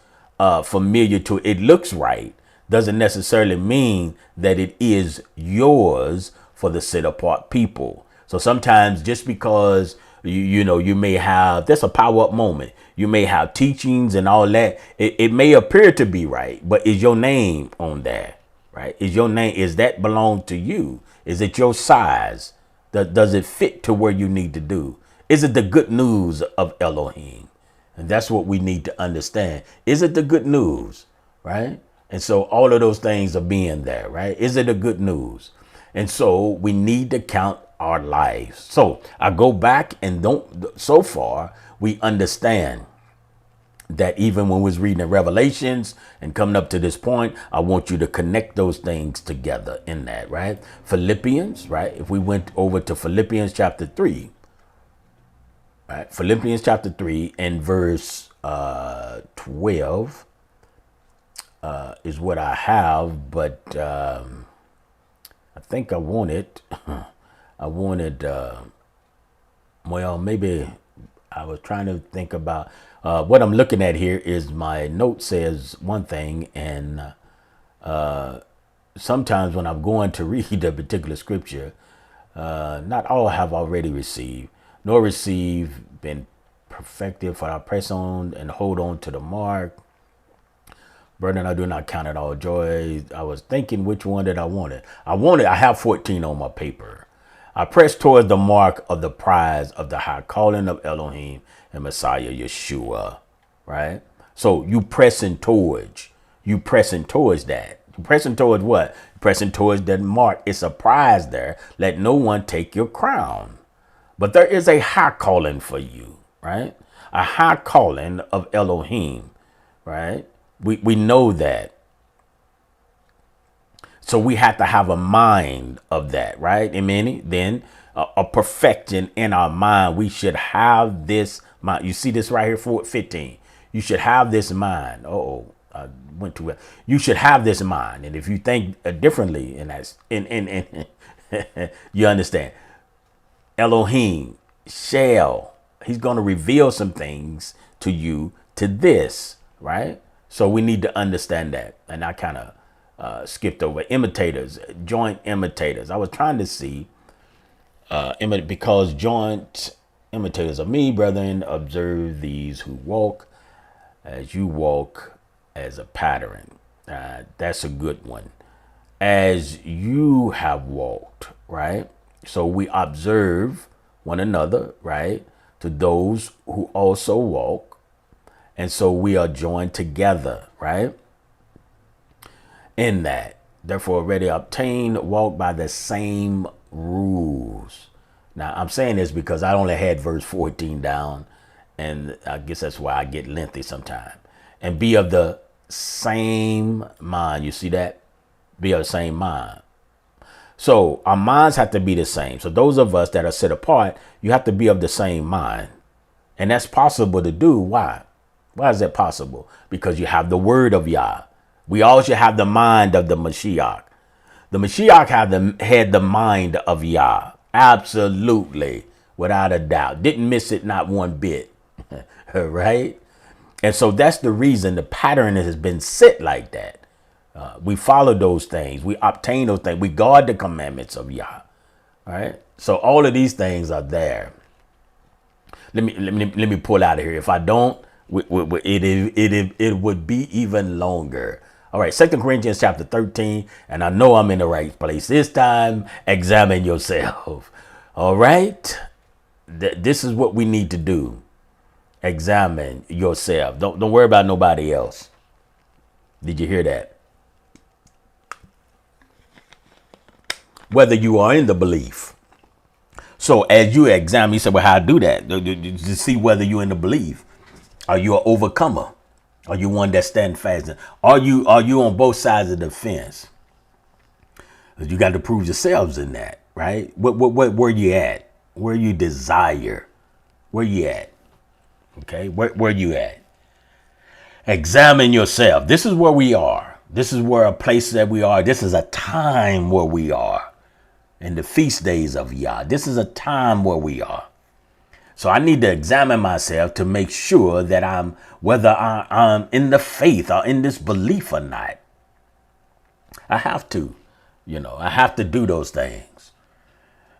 familiar to it looks right, doesn't necessarily mean that it is yours for the set apart people. So sometimes just because you may have, that's a power up moment. You may have teachings and all that. It may appear to be right, but is your name on there, right? Is that belong to you? Is it your size? Does it fit to where you need to do? Is it the good news of Elohim? And that's what we need to understand. Is it the good news, right? And so all of those things are being there, right? Is it the good news? And so we need to count our lives. So I go back and so far we understand that even when we was reading the Revelations and coming up to this point, I want you to connect those things together in that, right? Philippians, right? If we went over to Philippians chapter 3, right? Philippians chapter 3 and verse 12 is what I have, but I think I wanted, maybe I was trying to think about what I'm looking at here is my note says one thing. And sometimes when I'm going to read a particular scripture, not all have already received, nor been perfected, for I press on and hold on to the mark. Brethren, I do not count it all joy. I was thinking which one that I wanted. I have 14 on my paper. I press towards the mark of the prize of the high calling of Elohim and Messiah Yeshua, right? So you pressing towards that. You pressing towards what? Pressing towards that mark. It's a prize there. Let no one take your crown. But there is a high calling for you, right? A high calling of Elohim, right? We know that. So we have to have a mind of that, right? Amen. Then a perfection in our mind. We should have this mind. You see this right here, 15. You should have this mind. I went too well. You should have this mind. And if you think differently, and that's in you understand. Elohim he's going to reveal some things to you to this, right? So we need to understand that. And I kind of skipped over imitators, joint imitators. I was trying to see because joint imitators of me, brethren, observe these who walk as you walk as a pattern. That's a good one. As you have walked, right? So we observe one another, right? To those who also walk. And so we are joined together, right? In that, therefore already obtained, walk by the same rules. Now, I'm saying this because I only had verse 14 down, and I guess that's why I get lengthy sometimes. And be of the same mind. You see that? Be of the same mind. So our minds have to be the same. So those of us that are set apart, you have to be of the same mind. And that's possible to do. Why? Why is that possible? Because you have the word of Yah. We all should have the mind of the Mashiach. The Mashiach had the mind of Yah. Absolutely. Without a doubt. Didn't miss it, not one bit. Right? And so that's the reason the pattern has been set like that. We follow those things. We obtain those things. We guard the commandments of Yah. Right? So all of these things are there. Let me pull out of here. If I don't, it would be even longer. All right, 2 Corinthians chapter 13, and I know I'm in the right place this time. Examine yourself. All right, this is what we need to do. Examine yourself. Don't worry about nobody else. Did you hear that? Whether you are in the belief. So as you examine, you say, well, how do that? To see whether you're in the belief. Are you an overcomer? Are you one that stand fast? Are you on both sides of the fence? 'Cause you got to prove yourselves in that, right? What where you at? Where you desire? Where you at? Okay, where you at? Examine yourself. This is where we are. This is where a place that we are. This is a time where we are in the feast days of Yah. This is a time where we are. So I need to examine myself to make sure that whether I'm in the faith or in this belief or not. I have to, I have to do those things.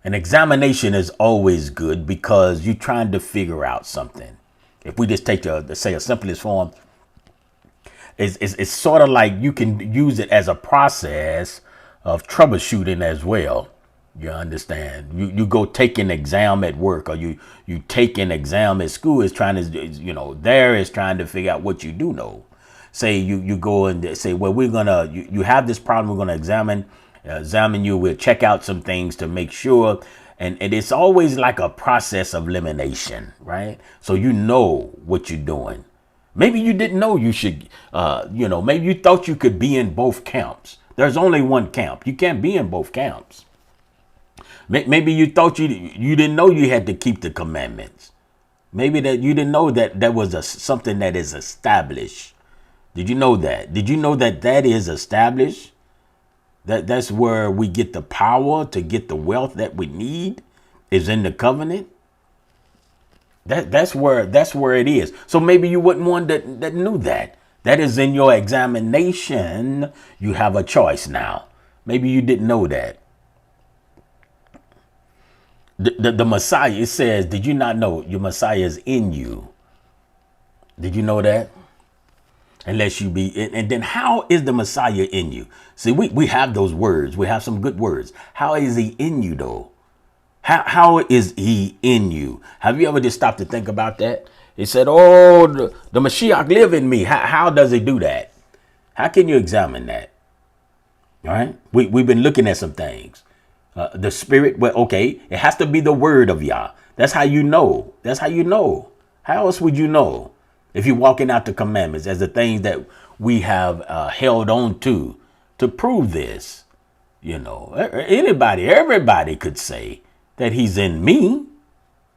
An examination is always good because you're trying to figure out something. If we just take the simplest form, it's sort of like you can use it as a process of troubleshooting as well. You understand? You go take an exam at work, or you take an exam at school. Is trying to, there is trying to figure out what you do know. Say you go and say, well, we're gonna you have this problem. We're gonna examine you. We'll check out some things to make sure. And it's always like a process of elimination, right? So you know what you're doing. Maybe you didn't know you should, maybe you thought you could be in both camps. There's only one camp. You can't be in both camps. Maybe you thought you didn't know you had to keep the commandments. Maybe that you didn't know that that was something that is established. Did you know that? Did you know that that is established? That's where we get the power to get the wealth that we need is in the covenant. That's where it is. So maybe you wasn't one that knew that. That is in your examination. You have a choice now. Maybe you didn't know that. The Messiah, it says, did you not know your Messiah is in you? Did you know that? Unless you be, and then how is the Messiah in you? See, we have those words. We have some good words. How is he in you though? How is he in you? Have you ever just stopped to think about that? He said, oh, the Mashiach live in me. How does he do that? How can you examine that? All right. We've been looking at some things. The spirit, well, okay, it has to be the word of Yah. That's how you know. That's how you know. How else would you know? If you're walking out the commandments as the things that we have held on to prove this, everybody could say that he's in me.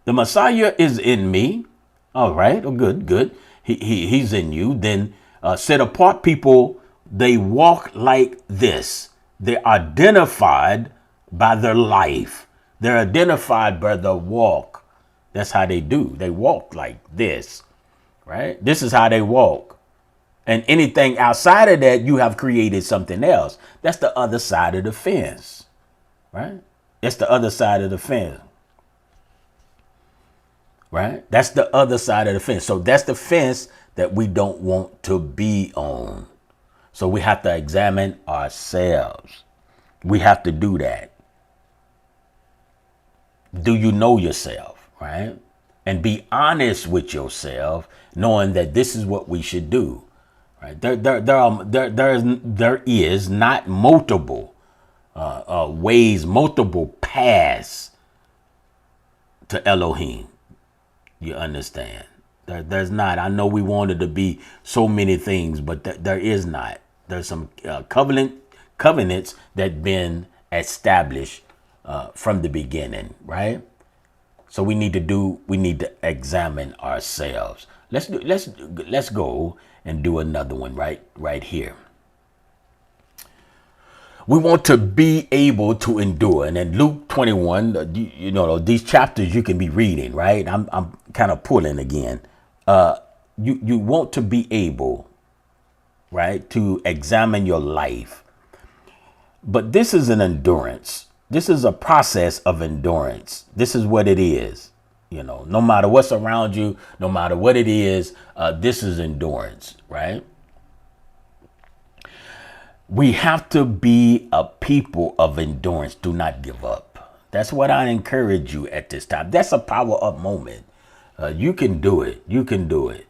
The Messiah is in me. All right. Oh, good. He's in you. Then set apart people, they walk like this. They're identified by their life. They're identified by their walk. That's how they do. They walk like this. Right? This is how they walk. And anything outside of that, you have created something else. That's the other side of the fence. Right? That's the other side of the fence. Right? That's the other side of the fence. So that's the fence that we don't want to be on. So we have to examine ourselves. We have to do that. Do you know yourself? Right? And be honest with yourself, knowing that this is what we should do. Right? There is not multiple ways, multiple paths to Elohim. You understand? There's not. I know we wanted to be so many things, but there is not. There's some covenants that been established from the beginning, right? So we need to examine ourselves. Let's go and do another one right here. We want to be able to endure. And in Luke 21, these chapters you can be reading, right? I'm kind of pulling again. You want to be able, right, to examine your life. But this is an endurance. This is a process of endurance. This is what it is. No matter what's around you, no matter what it is, this is endurance, right? We have to be a people of endurance. Do not give up. That's what I encourage you at this time. That's a power up moment. You can do it. You can do it.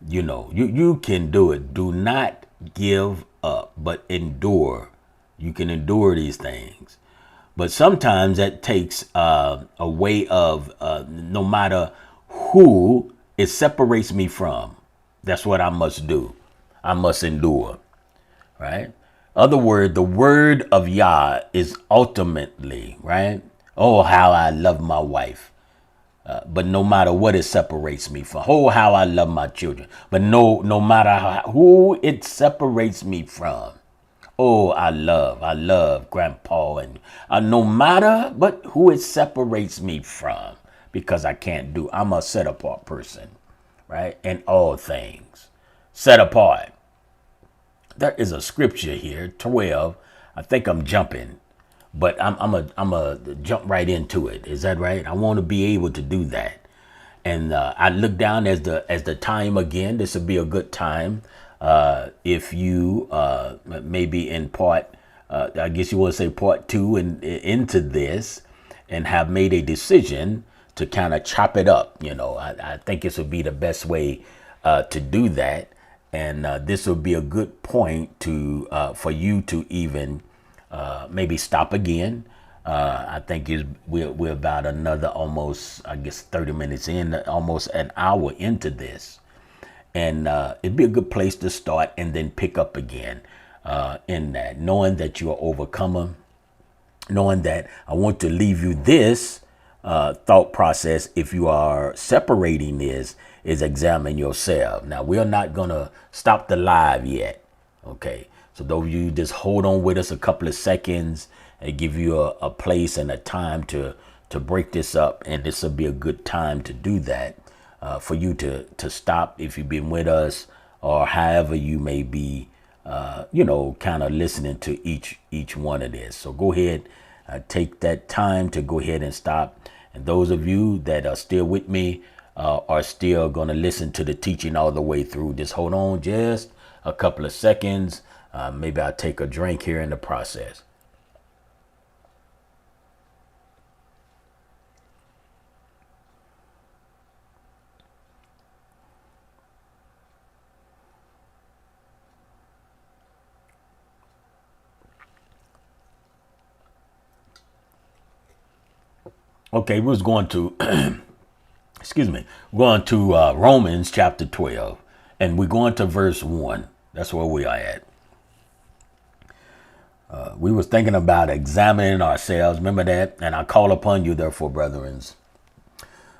You can do it. Do not give up, but endure. You can endure these things. But sometimes that takes a way of no matter who it separates me from. That's what I must do. I must endure, right? Other word, the word of Yah is ultimately, right? Oh, how I love my wife. But no matter what it separates me from, oh, how I love my children. But no matter who it separates me from, oh, I love grandpa. And no matter but who it separates me from, because I can't do, I'm a set apart person, right? In all things, set apart. There is a scripture here, 12. I think I'm jumping, but I'm a jump right into it. Is that right? I want to be able to do that. And I look down as the time again. This would be a good time if you maybe in part, I guess you want to say part 2 and into this, and have made a decision to kind of chop it up. You know, I think this would be the best way to do that. And this would be a good point to for you to even maybe stop again. I think we're about another almost, I guess, 30 minutes in, almost an hour into this. And it'd be a good place to start and then pick up again in that, knowing that you're an overcomer, knowing that I want to leave you this thought process. If you are separating this, is examine yourself. Now, we're not going to stop the live yet. Okay. So those of you just hold on with us a couple of seconds and give you a place and a time to break this up. And this will be a good time to do that for you to stop if you've been with us, or however you may be, kind of listening to each one of this. So go ahead, take that time to go ahead and stop. And those of you that are still with me are still going to listen to the teaching all the way through, just hold on just a couple of seconds. Maybe I'll take a drink here in the process. Okay, we was going to, excuse me, we're going to Romans chapter 12, and we're going to verse 1. That's where we are at. We was thinking about examining ourselves. Remember that? And I call upon you, therefore, brethren,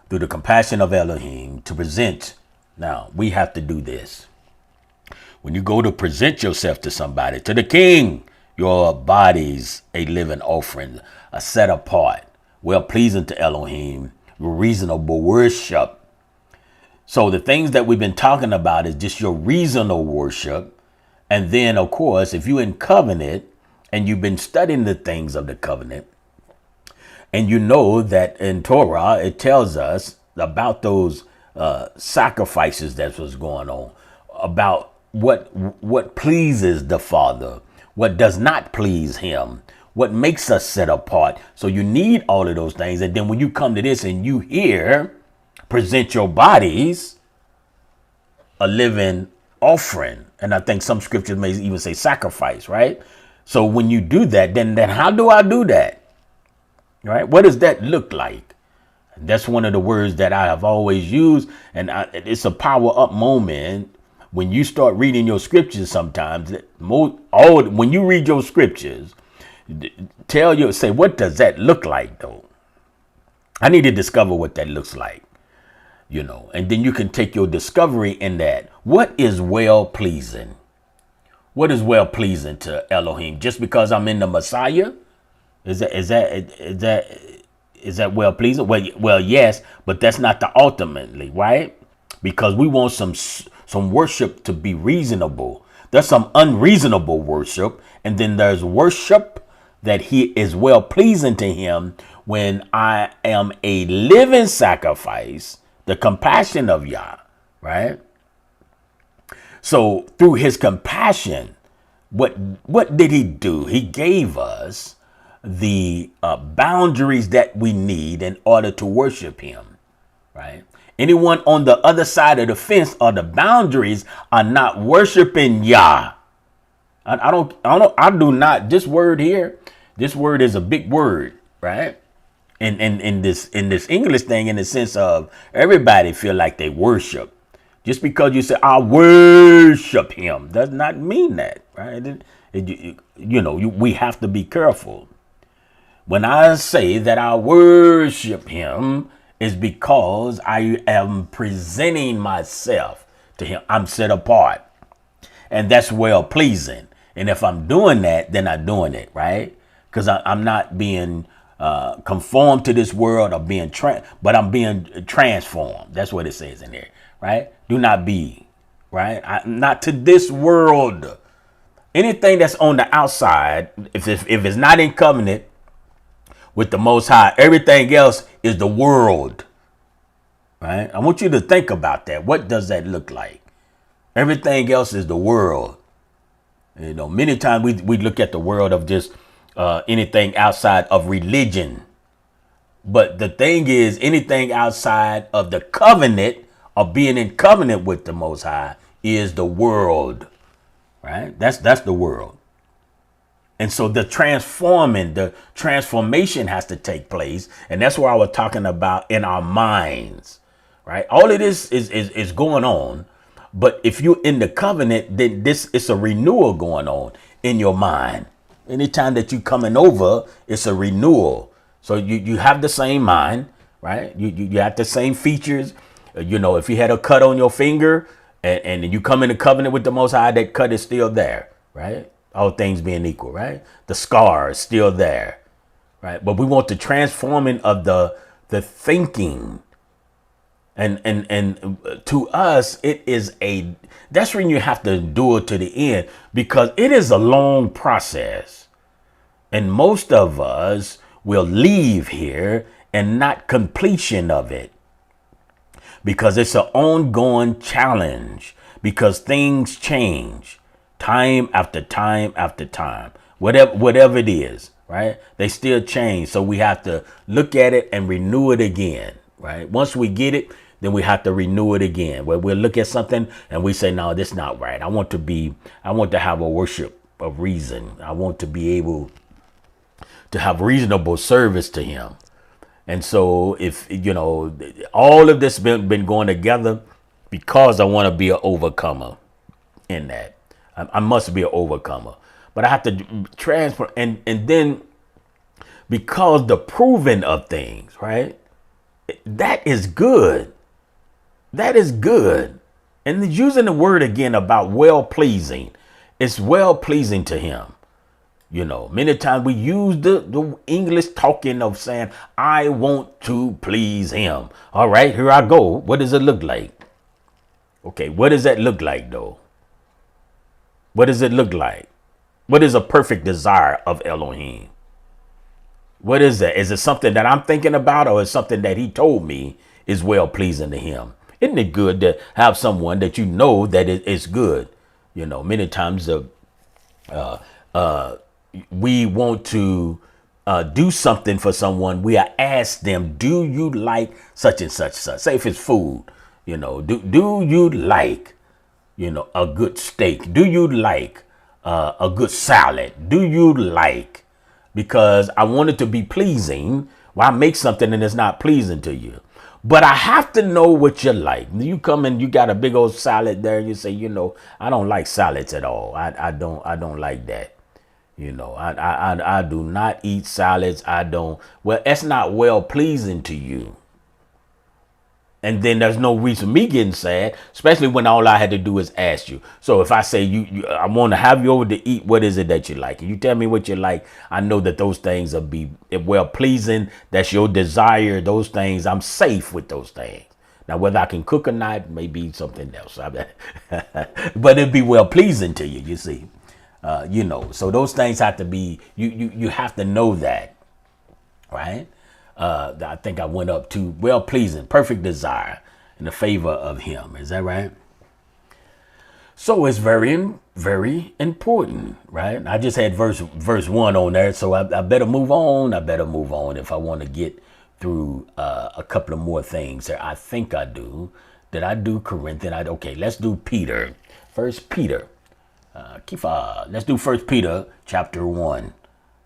through the compassion of Elohim, to present. Now, we have to do this. When you go to present yourself to somebody, to the king, your body's a living offering, a set apart, well pleasing to Elohim, reasonable worship. So the things that we've been talking about is just your reasonable worship. And then, of course, if you're in covenant and you've been studying the things of the covenant, and you know that in Torah, it tells us about those sacrifices that was going on, about what pleases the Father, what does not please him, what makes us set apart. So you need all of those things. And then when you come to this and you hear, present your bodies a living offering. And I think some scriptures may even say sacrifice, right? So when you do that, then how do I do that? Right? What does that look like? That's one of the words that I have always used. And it's a power up moment when you start reading your scriptures sometimes. When you read your scriptures, say, what does that look like, though? I need to discover what that looks like, and then you can take your discovery in that. What is well pleasing? What is well pleasing to Elohim? Just because I'm in the Messiah? Is that well pleasing? Well, yes, but that's not the ultimately, right? Because we want some worship to be reasonable. There's some unreasonable worship, and then there's worship that he is well pleasing to him when I am a living sacrifice, the compassion of Yah, right? So through his compassion, what did he do? He gave us the boundaries that we need in order to worship him, right? Anyone on the other side of the fence or the boundaries are not worshiping Yah. I do not, this word here, this word is a big word, right? in this English thing, in the sense of everybody feel like they worship. Just because you say I worship him does not mean that, right? We have to be careful. When I say that I worship him, is because I am presenting myself to him. I'm set apart, and that's well pleasing. And if I'm doing that, then I'm doing it right, because I'm not being conformed to this world, or but I'm being transformed. That's what it says in there, right? Do not be, right? Not to this world. Anything that's on the outside, if it's not in covenant with the Most High, everything else is the world, right? I want you to think about that. What does that look like? Everything else is the world. Many times we look at the world of just anything outside of religion. But the thing is, anything outside of the covenant, of being in covenant with the Most High, is the world, right? That's the world. And so the transformation has to take place. And that's what I was talking about in our minds, right? All of this is going on. But if you're in the covenant, then it's a renewal going on in your mind. Anytime that you coming over, it's a renewal. So you have the same mind, right? You have the same features. If you had a cut on your finger and you come in the covenant with the Most High, that cut is still there, right? All things being equal, right? The scar is still there, right? But we want the transforming of the thinking. And to us, that's when you have to endure to the end, because it is a long process. And most of us will leave here and not completion of it, because it's an ongoing challenge, because things change time after time after time, whatever it is, right? They still change. So we have to look at it and renew it again, right? Once we get it, then we have to renew it again, where we'll look at something and we say, no, this is not right. I want to have a worship of reason. I want to be able to have reasonable service to him. And so if, all of this been going together, because I want to be an overcomer in that. I must be an overcomer, but I have to transfer. And then because the proving of things, right? That is good. That is good. And using the word again about well pleasing, it's well pleasing to him. Many times we use the English talking of saying, I want to please him. All right, here I go. What does it look like? Okay, what does that look like, though? What does it look like? What is a perfect desire of Elohim? What is that? Is it something that I'm thinking about, or is something that he told me is well pleasing to him? Isn't it good to have someone that that is good? Many times we want to do something for someone. We are asked them, do you like such and such, such? Say if it's food, do you like, a good steak? Do you like a good salad? Do you like? Because I want it to be pleasing. Why make something and it's not pleasing to you? But I have to know what you like. You come and you got a big old salad there and you say, I don't like salads at all. I don't like that. I do not eat salads. Well, that's not well pleasing to you. And then there's no reason me getting sad, especially when all I had to do is ask you. So if I say I want to have you over to eat, what is it that you like? And you tell me what you like. I know that those things will be well pleasing. That's your desire. Those things, I'm safe with those things. Now, whether I can cook or not may be something else. But it'd be well pleasing to you, you see. So those things have to be, you have to know that, right? I think I went up to well pleasing, perfect desire in the favor of him. Is that right? So it's very, very important, right? I just had verse 1 on there, so I better move on. I better move on if I want to get through a couple of more things there. I think I do. Did I do Corinthians? Okay, let's do Peter. First Peter. Let's do First Peter chapter 1.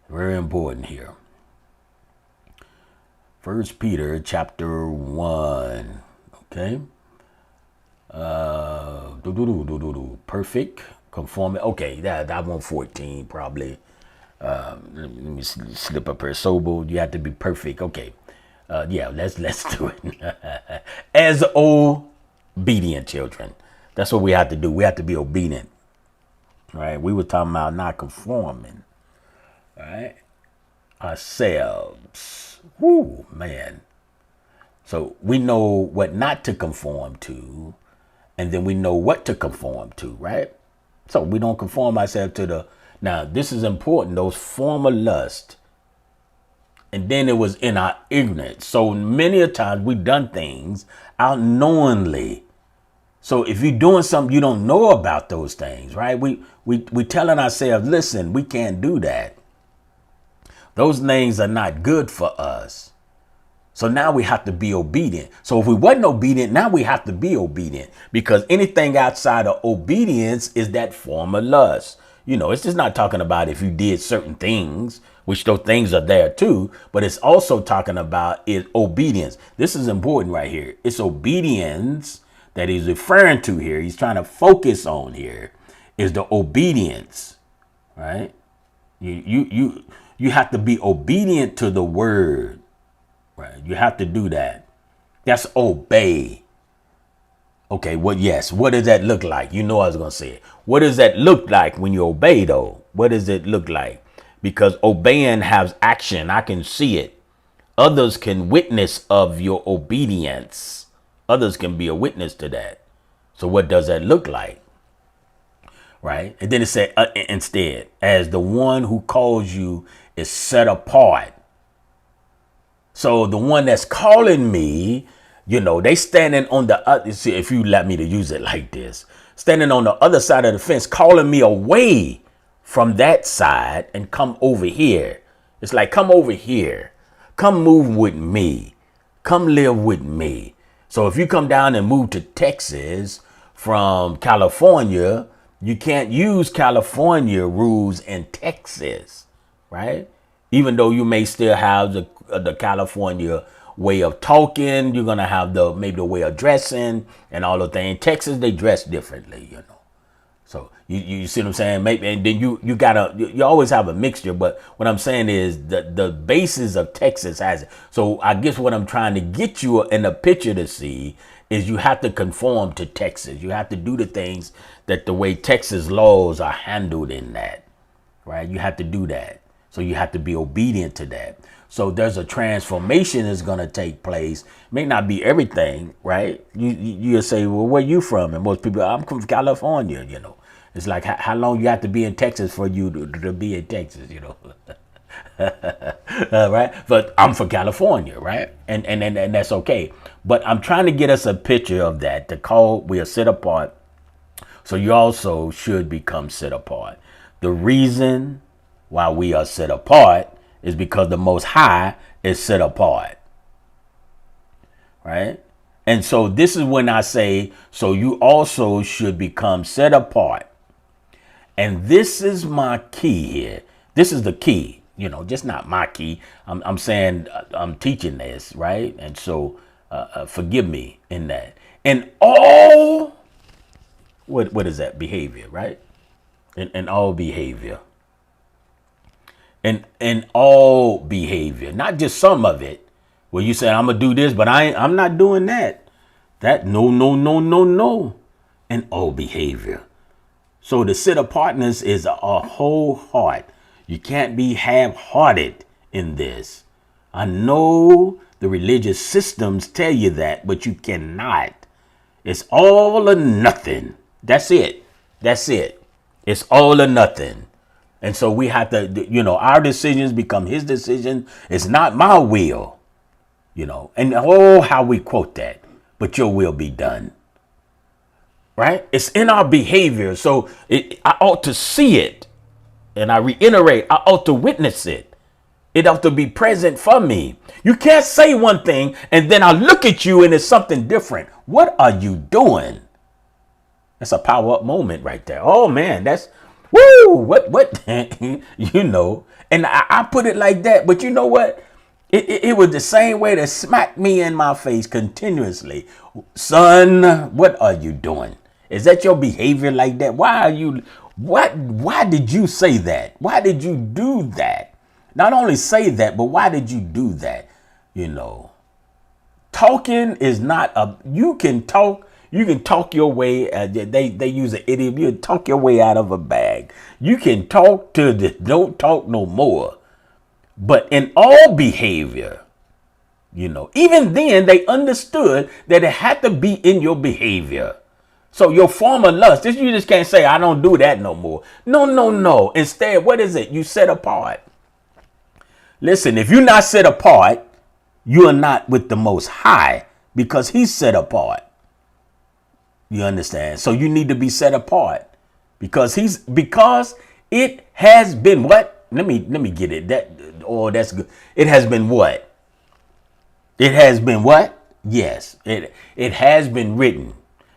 Very important here. First Peter chapter 1. Okay. Perfect. Conforming. Okay, that one 14 probably. Let me slip up here. Sober. You have to be perfect. Okay. Yeah, let's do it. As obedient children. That's what we have to do. We have to be obedient. Right? We were talking about not conforming. Right? Ourselves. Whoo, man. So we know what not to conform to, and then we know what to conform to, right? So we don't conform ourselves to the, now this is important, those former lust. And then it was in our ignorance. So many a times we've done things unknowingly. So if you're doing something you don't know about those things, right? We telling ourselves, listen, we can't do that. Those things are not good for us. So now we have to be obedient. So if we wasn't obedient, now we have to be obedient, because anything outside of obedience is that form of lust. You know, it's just not talking about if you did certain things, which those things are there too, but it's also talking about is obedience. This is important right here. It's obedience that he's referring to here. He's trying to focus on here is the obedience, right? You have to be obedient to the word. Right. You have to do that. That's obey. Okay. Well, yes. What does that look like? You know, I was going to say it. What does that look like when you obey, though? What does it look like? Because obeying has action. I can see it. Others can witness of your obedience. Others can be a witness to that. So what does that look like? Right. And then it said, instead, as the one who calls you is set apart. So the one that's calling me, you know, they standing on the other. See, if you let me to use it like this, standing on the other side of the fence, calling me away from that side and come over here. It's like, come over here, come move with me, come live with me. So if you come down and move to Texas from California, you can't use California rules in Texas, right? Even though you may still have the California way of talking, you're gonna have maybe the way of dressing and all the things. In Texas, they dress differently, you know. So you see what I'm saying? Maybe, and then you always have a mixture. But what I'm saying is the basis of Texas has it. So I guess what I'm trying to get you in the picture to see is you have to conform to Texas. You have to do the things that the way Texas laws are handled in that, right? You have to do that. So you have to be obedient to that. So there's a transformation that's going to take place. May not be everything, right? You'll say, well, where you from? And most people, I'm from California, you know. It's like, how long you have to be in Texas for you to be in Texas, you know? Right? But I'm from California, right? And that's okay. But I'm trying to get us a picture of that. The call, we are set apart. So you also should become set apart. The reason why we are set apart is because the Most High is set apart. Right? And so this is when I say, so you also should become set apart. And this is my key here. This is the key, you know, just not my key. I'm saying I'm teaching this, right? And so forgive me in that. And all, what is that? Behavior, right? And all behavior. And all behavior, not just some of it, where you say, I'm going to do this, but I'm not doing that. No. And all behavior. So the set apartness is a whole heart. You can't be half-hearted in this. I know the religious systems tell you that, but you cannot. It's all or nothing. That's it. It's all or nothing. And so we have to, you know, our decisions become his decision. It's not my will, you know, and how we quote that, but your will be done. Right? It's in our behavior. So I ought to see it. And I reiterate, I ought to witness it. It ought to be present for me. You can't say one thing and then I look at you and it's something different. What are you doing? That's a power up moment right there. Oh, man, that's woo. What, you know, and I put it like that. But you know what? It was the same way that smacked me in my face continuously. Son, what are you doing? Is that your behavior like that? Why did you say that? Why did you do that? Not only say that, but why did you do that? You know, talking is not you can talk your way. They use an idiom. You can talk your way out of a bag. You can talk to the don't talk no more. But in all behavior, you know, even then they understood that it had to be in your behavior. So your former lust, you just can't say, I don't do that no more. No. Instead, what is it? You set apart. Listen, if you're not set apart, you are not with the Most High because he's set apart. You understand? So you need to be set apart because it has been what? Let me get it. That's good. It has been what? It has been what? Yes, it has been written.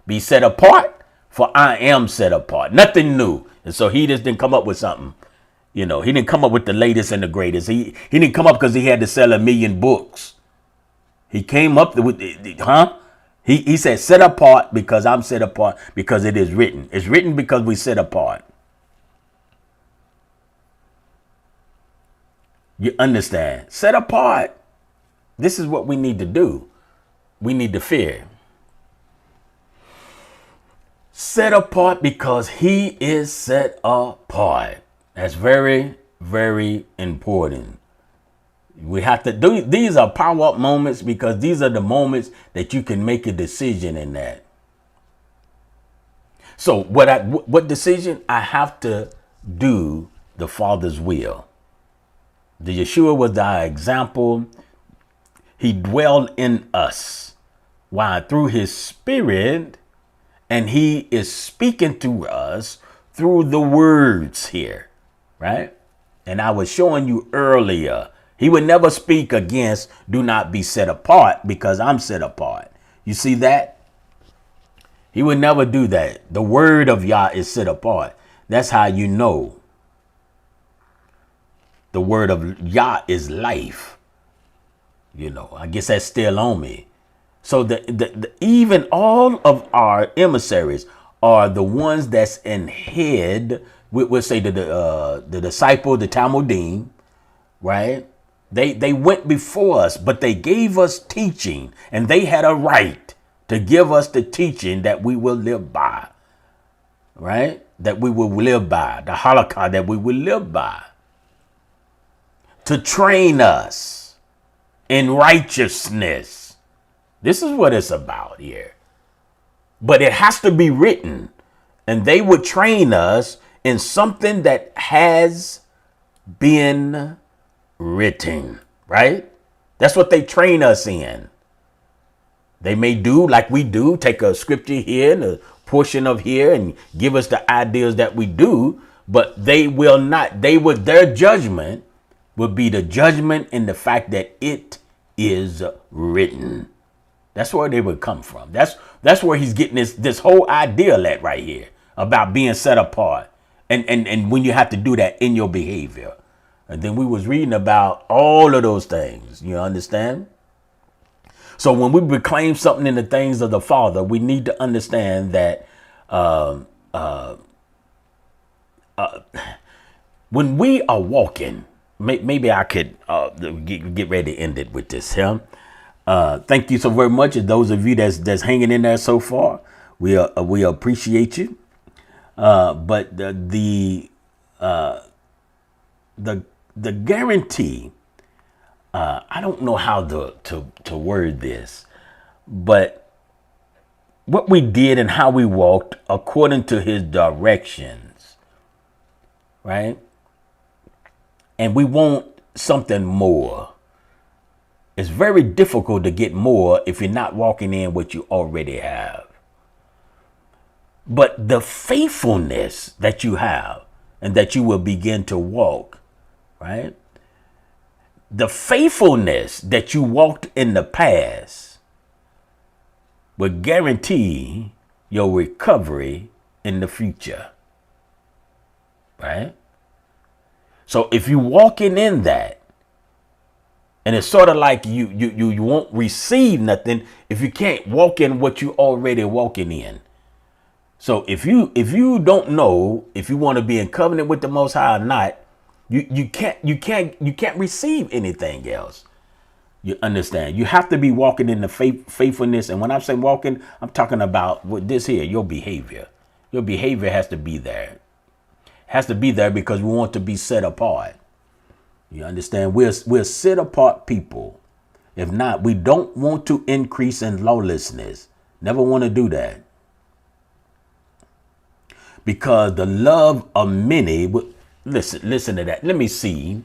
Be set apart, for I am set apart. Nothing new. And so he just didn't come up with something. You know, he didn't come up with the latest and the greatest. He didn't come up because he had to sell 1 million books. He came up with, He said, set apart because I'm set apart because it is written. It's written because we set apart. You understand? Set apart. This is what we need to do. We need to fear. Set apart because he is set apart. That's very, very important. We have to do, these are power up moments because these are the moments that you can make a decision in that. So what decision? I have to do the Father's will. The Yeshua was our example. He dwelled in us. Why? Through his spirit. And he is speaking to us through the words here. Right? And I was showing you earlier, he would never speak against do not be set apart because I'm set apart. You see that? He would never do that. The word of Yah is set apart. That's how you know. The word of Yah is life. You know, I guess that's still on me. So even all of our emissaries are the ones that's in head. We'll say the disciple, the Talmudim, right? They went before us, but they gave us teaching, and they had a right to give us the teaching that we will live by, right? That we will live by, the halakha that we will live by, to train us in righteousness. This is what it's about here. But it has to be written, and they would train us in something that has been written, right? That's what they train us in. They may do like we do, take a scripture here and a portion of here and give us the ideas that we do, but they will not. Their judgment would be the judgment in the fact that it is written. That's where they would come from. That's where he's getting this whole idea at right here about being set apart. And when you have to do that in your behavior. And then we was reading about all of those things. You understand? So when we proclaim something in the things of the Father, we need to understand that when we are walking, maybe I could get ready to end it with this. Thank you so very much. And those of you that's hanging in there so far, we appreciate you. But the guarantee, I don't know how to word this, but what we did and how we walked according to his directions, right? And we want something more. It's very difficult to get more if you're not walking in what you already have. But the faithfulness that you have and that you will begin to walk, right? The faithfulness that you walked in the past will guarantee your recovery in the future, right? So if you're walking in that, And it's sort of like you won't receive nothing if you can't walk in what you already walking in. So if you don't know if you want to be in covenant with the Most High or not, you can't receive anything else. You understand? You have to be walking in the faithfulness. And when I say walking, I'm talking about with this here, your behavior. Your behavior has to be there. Has to be there because we want to be set apart. You understand? We're set apart people. If not, we don't want to increase in lawlessness. Never want to do that. Because the love of many, listen to that. Let me see.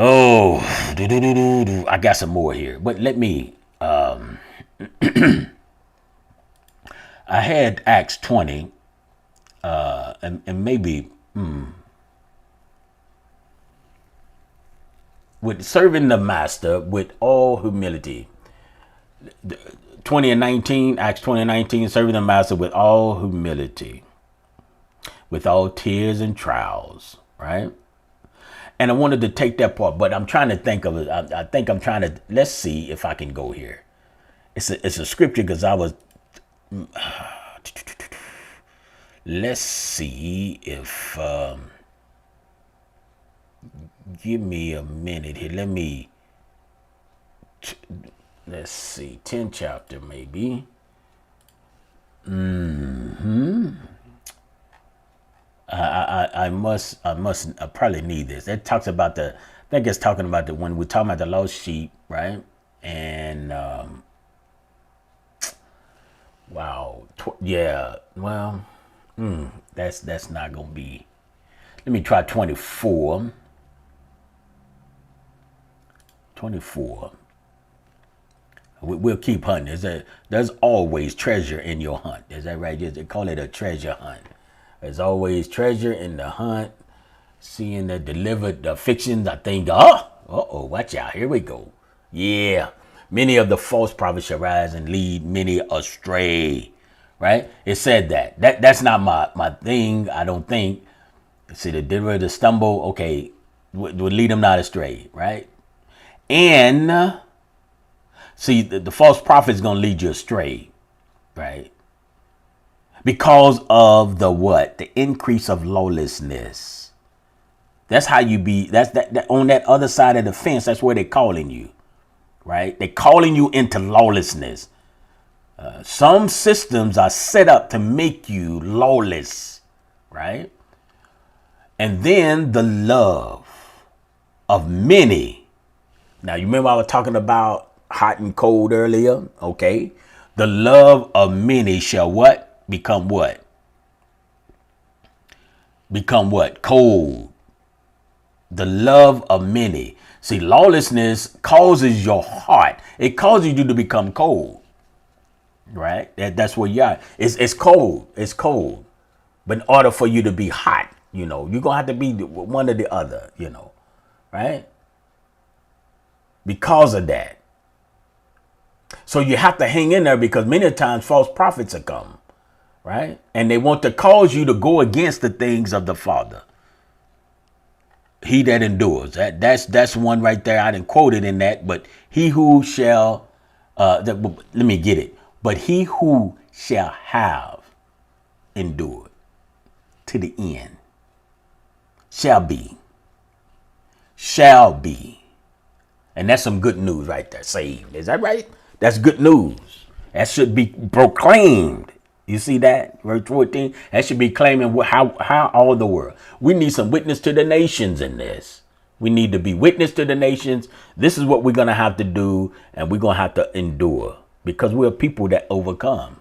Oh, I got some more here, but let me, I had Acts 20, and maybe, with serving the master with all humility. 20 and 19, Acts 20 and 19, serving the master with all humility, with all tears and trials, right? And I wanted to take that part, but I'm trying to think of it. I think I'm trying to, let's see if I can go here. It's a scripture because I was, let's see if, give me a minute here. Let's see, 10th chapter maybe. I probably need this. It talks about I think it's talking about when we're talking about the lost sheep, right? And, wow. Yeah, well, that's not going to be, let me try 24. 24. We'll keep hunting. There's always treasure in your hunt. Is that right? They call it a treasure hunt. There's always treasure in the hunt. Seeing the delivered afflictions, I think, watch out. Here we go. Yeah. Many of the false prophets shall rise and lead many astray. Right? It said that. That's not my thing, I don't think. See, the deliverer to stumble, okay, would lead them not astray, right? And see, the false prophet is going to lead you astray, right? Because of the what? The increase of lawlessness. That's how you be. That's that on that other side of the fence. That's where they're calling you, right? They're calling you into lawlessness. Some systems are set up to make you lawless, right? And then the love of many. Now, you remember I was talking about hot and cold earlier? Okay. The love of many shall what? Become what? Become what? Cold. The love of many. See, lawlessness causes your heart. It causes you to become cold. Right? That's where you are. It's cold. It's cold. But in order for you to be hot, you're going to have to be one or the other, right? Because of that. So you have to hang in there because many times false prophets will come, right? And they want to cause you to go against the things of the Father. He that endures. That's one right there. I didn't quote it in that, but he who shall, let me get it. But he who shall have endured to the end shall be. And that's some good news right there. Saved. Is that right? That's good news. That should be proclaimed. You see that? Verse 14. That should be claiming how all the world. We need some witness to the nations in this. We need to be witness to the nations. This is what we're going to have to do. And we're going to have to endure because we're people that overcome.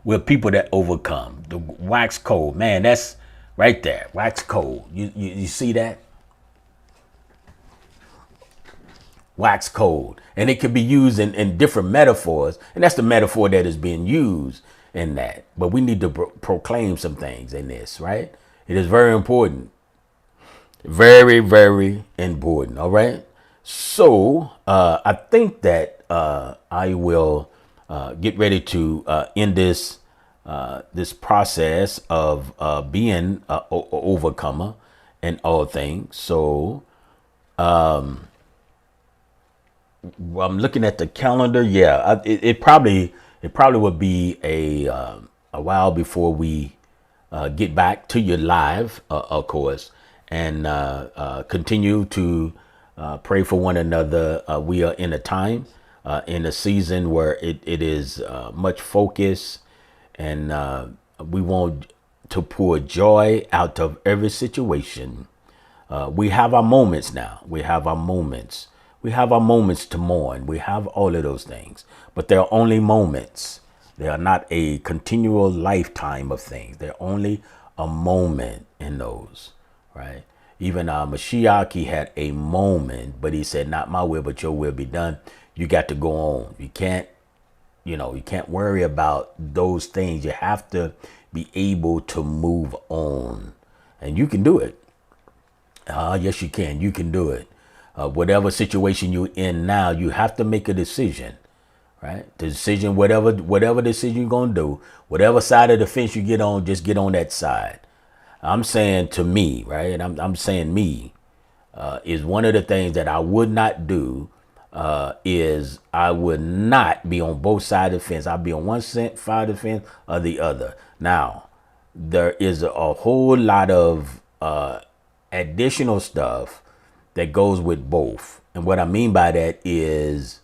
We're people that overcome. The wax cold. Man, that's right there. Wax cold. You see that? Wax cold. And it can be used in different metaphors. And that's the metaphor that is being used in that. But we need to proclaim some things in this, right? It is very important. Very, very important. All right. So I think that I will get ready to end this process of being an overcomer in all things. So I'm looking at the calendar. Yeah, it probably would be a while before we get back to you live, of course, and continue to pray for one another. We are in a time, in a season where it is much focus, and we want to pour joy out of every situation. We have our moments now. We have our moments. We have our moments to mourn. We have all of those things, but they're only moments. They are not a continual lifetime of things. They're only a moment in those, right? Even Mashiach, he had a moment, but he said, not my will, but your will be done. You got to go on. You can't worry about those things. You have to be able to move on, and you can do it. Yes, you can. You can do it. Whatever situation you're in now, you have to make a decision, right? The decision, whatever decision you're gonna do, whatever side of the fence you get on, just get on that side. I'm saying to me, right? And I'm saying me is one of the things that I would not do. Is I would not be on both sides of the fence. I'll be on one side of the fence or the other. Now, there is a whole lot of additional stuff that goes with both. And what I mean by that is,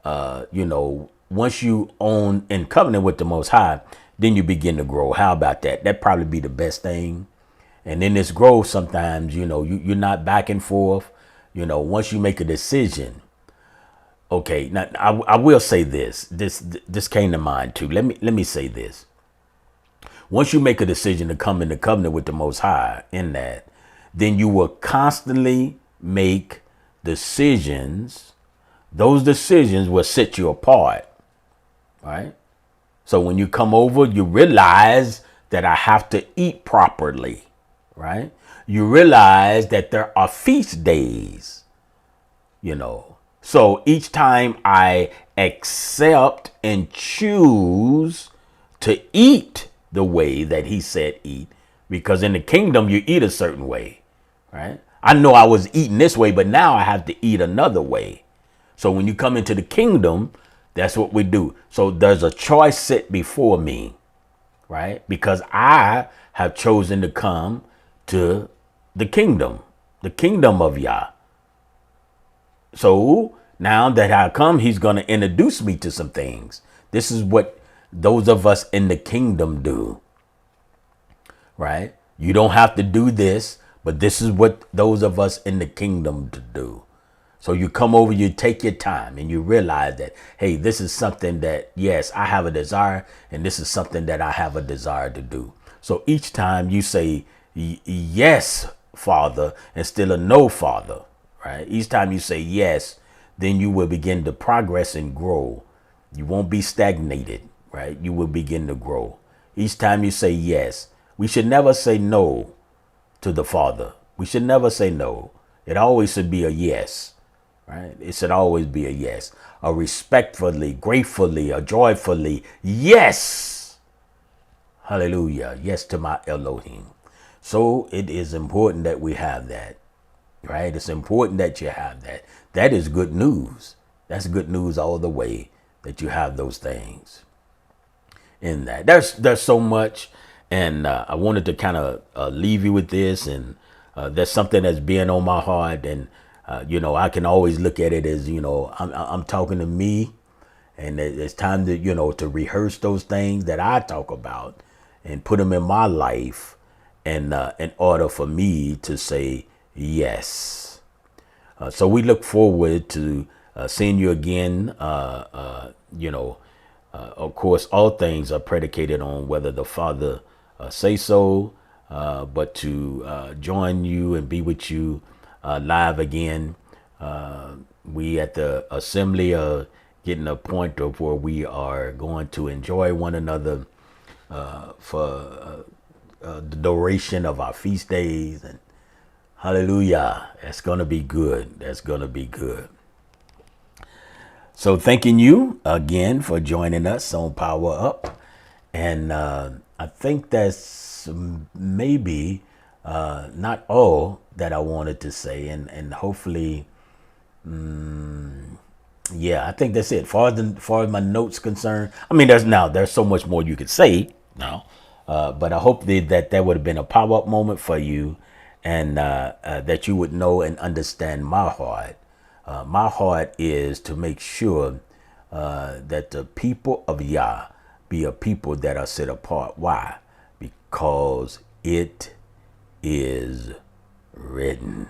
once you own in covenant with the Most High, then you begin to grow. How about that? That'd probably be the best thing. And in this growth, sometimes, you're not back and forth. Once you make a decision. Okay, now I will say this. This came to mind too. Let me say this. Once you make a decision to come into covenant with the Most High in that, then you will constantly make decisions. Those decisions will set you apart, right? So when you come over, you realize that I have to eat properly, right? You realize that there are feast days, So each time I accept and choose to eat the way that he said eat, because in the kingdom you eat a certain way, right? I know I was eating this way, but now I have to eat another way. So when you come into the kingdom, that's what we do. So there's a choice set before me, right? Because I have chosen to come to the kingdom of Yah. So now that I come, he's going to introduce me to some things. This is what those of us in the kingdom do, right? You don't have to do this, but this is what those of us in the kingdom to do. So you come over, you take your time and you realize that, hey, this is something that, yes, I have a desire, and this is something that I have a desire to do. So each time you say, yes, Father, instead of no, Father, right? Each time you say yes, then you will begin to progress and grow. You won't be stagnated, right? You will begin to grow. Each time you say yes, we should never say no to the Father. We should never say no. It always should be a yes, right? It should always be a yes, a respectfully, gratefully, a joyfully yes. Hallelujah. Yes to my Elohim. So it is important that we have that, right? It's important that you have that. That is good news. That's good news all the way that you have those things in that. There's so much. And I wanted to kind of leave you with this. And that's something that's been on my heart. And, I can always look at it as, I'm talking to me. And it's time to, to rehearse those things that I talk about and put them in my life. And in order for me to say yes. So we look forward to seeing you again. Of course, all things are predicated on whether the Father say so, but to join you and be with you live again. We at the assembly are getting a point of where we are going to enjoy one another for the duration of our feast days. And hallelujah, that's going to be good. That's going to be good. So thanking you again for joining us on Power Up. And I think that's maybe not all that I wanted to say. And hopefully Yeah, I think that's it. Far as my notes concerned, I mean, there's so much more you could say now, but I hope that would have been a power up moment for you, and that you would know and understand my heart. My heart is to make sure that the people of Yah be a people that are set apart. Why? Because it is written.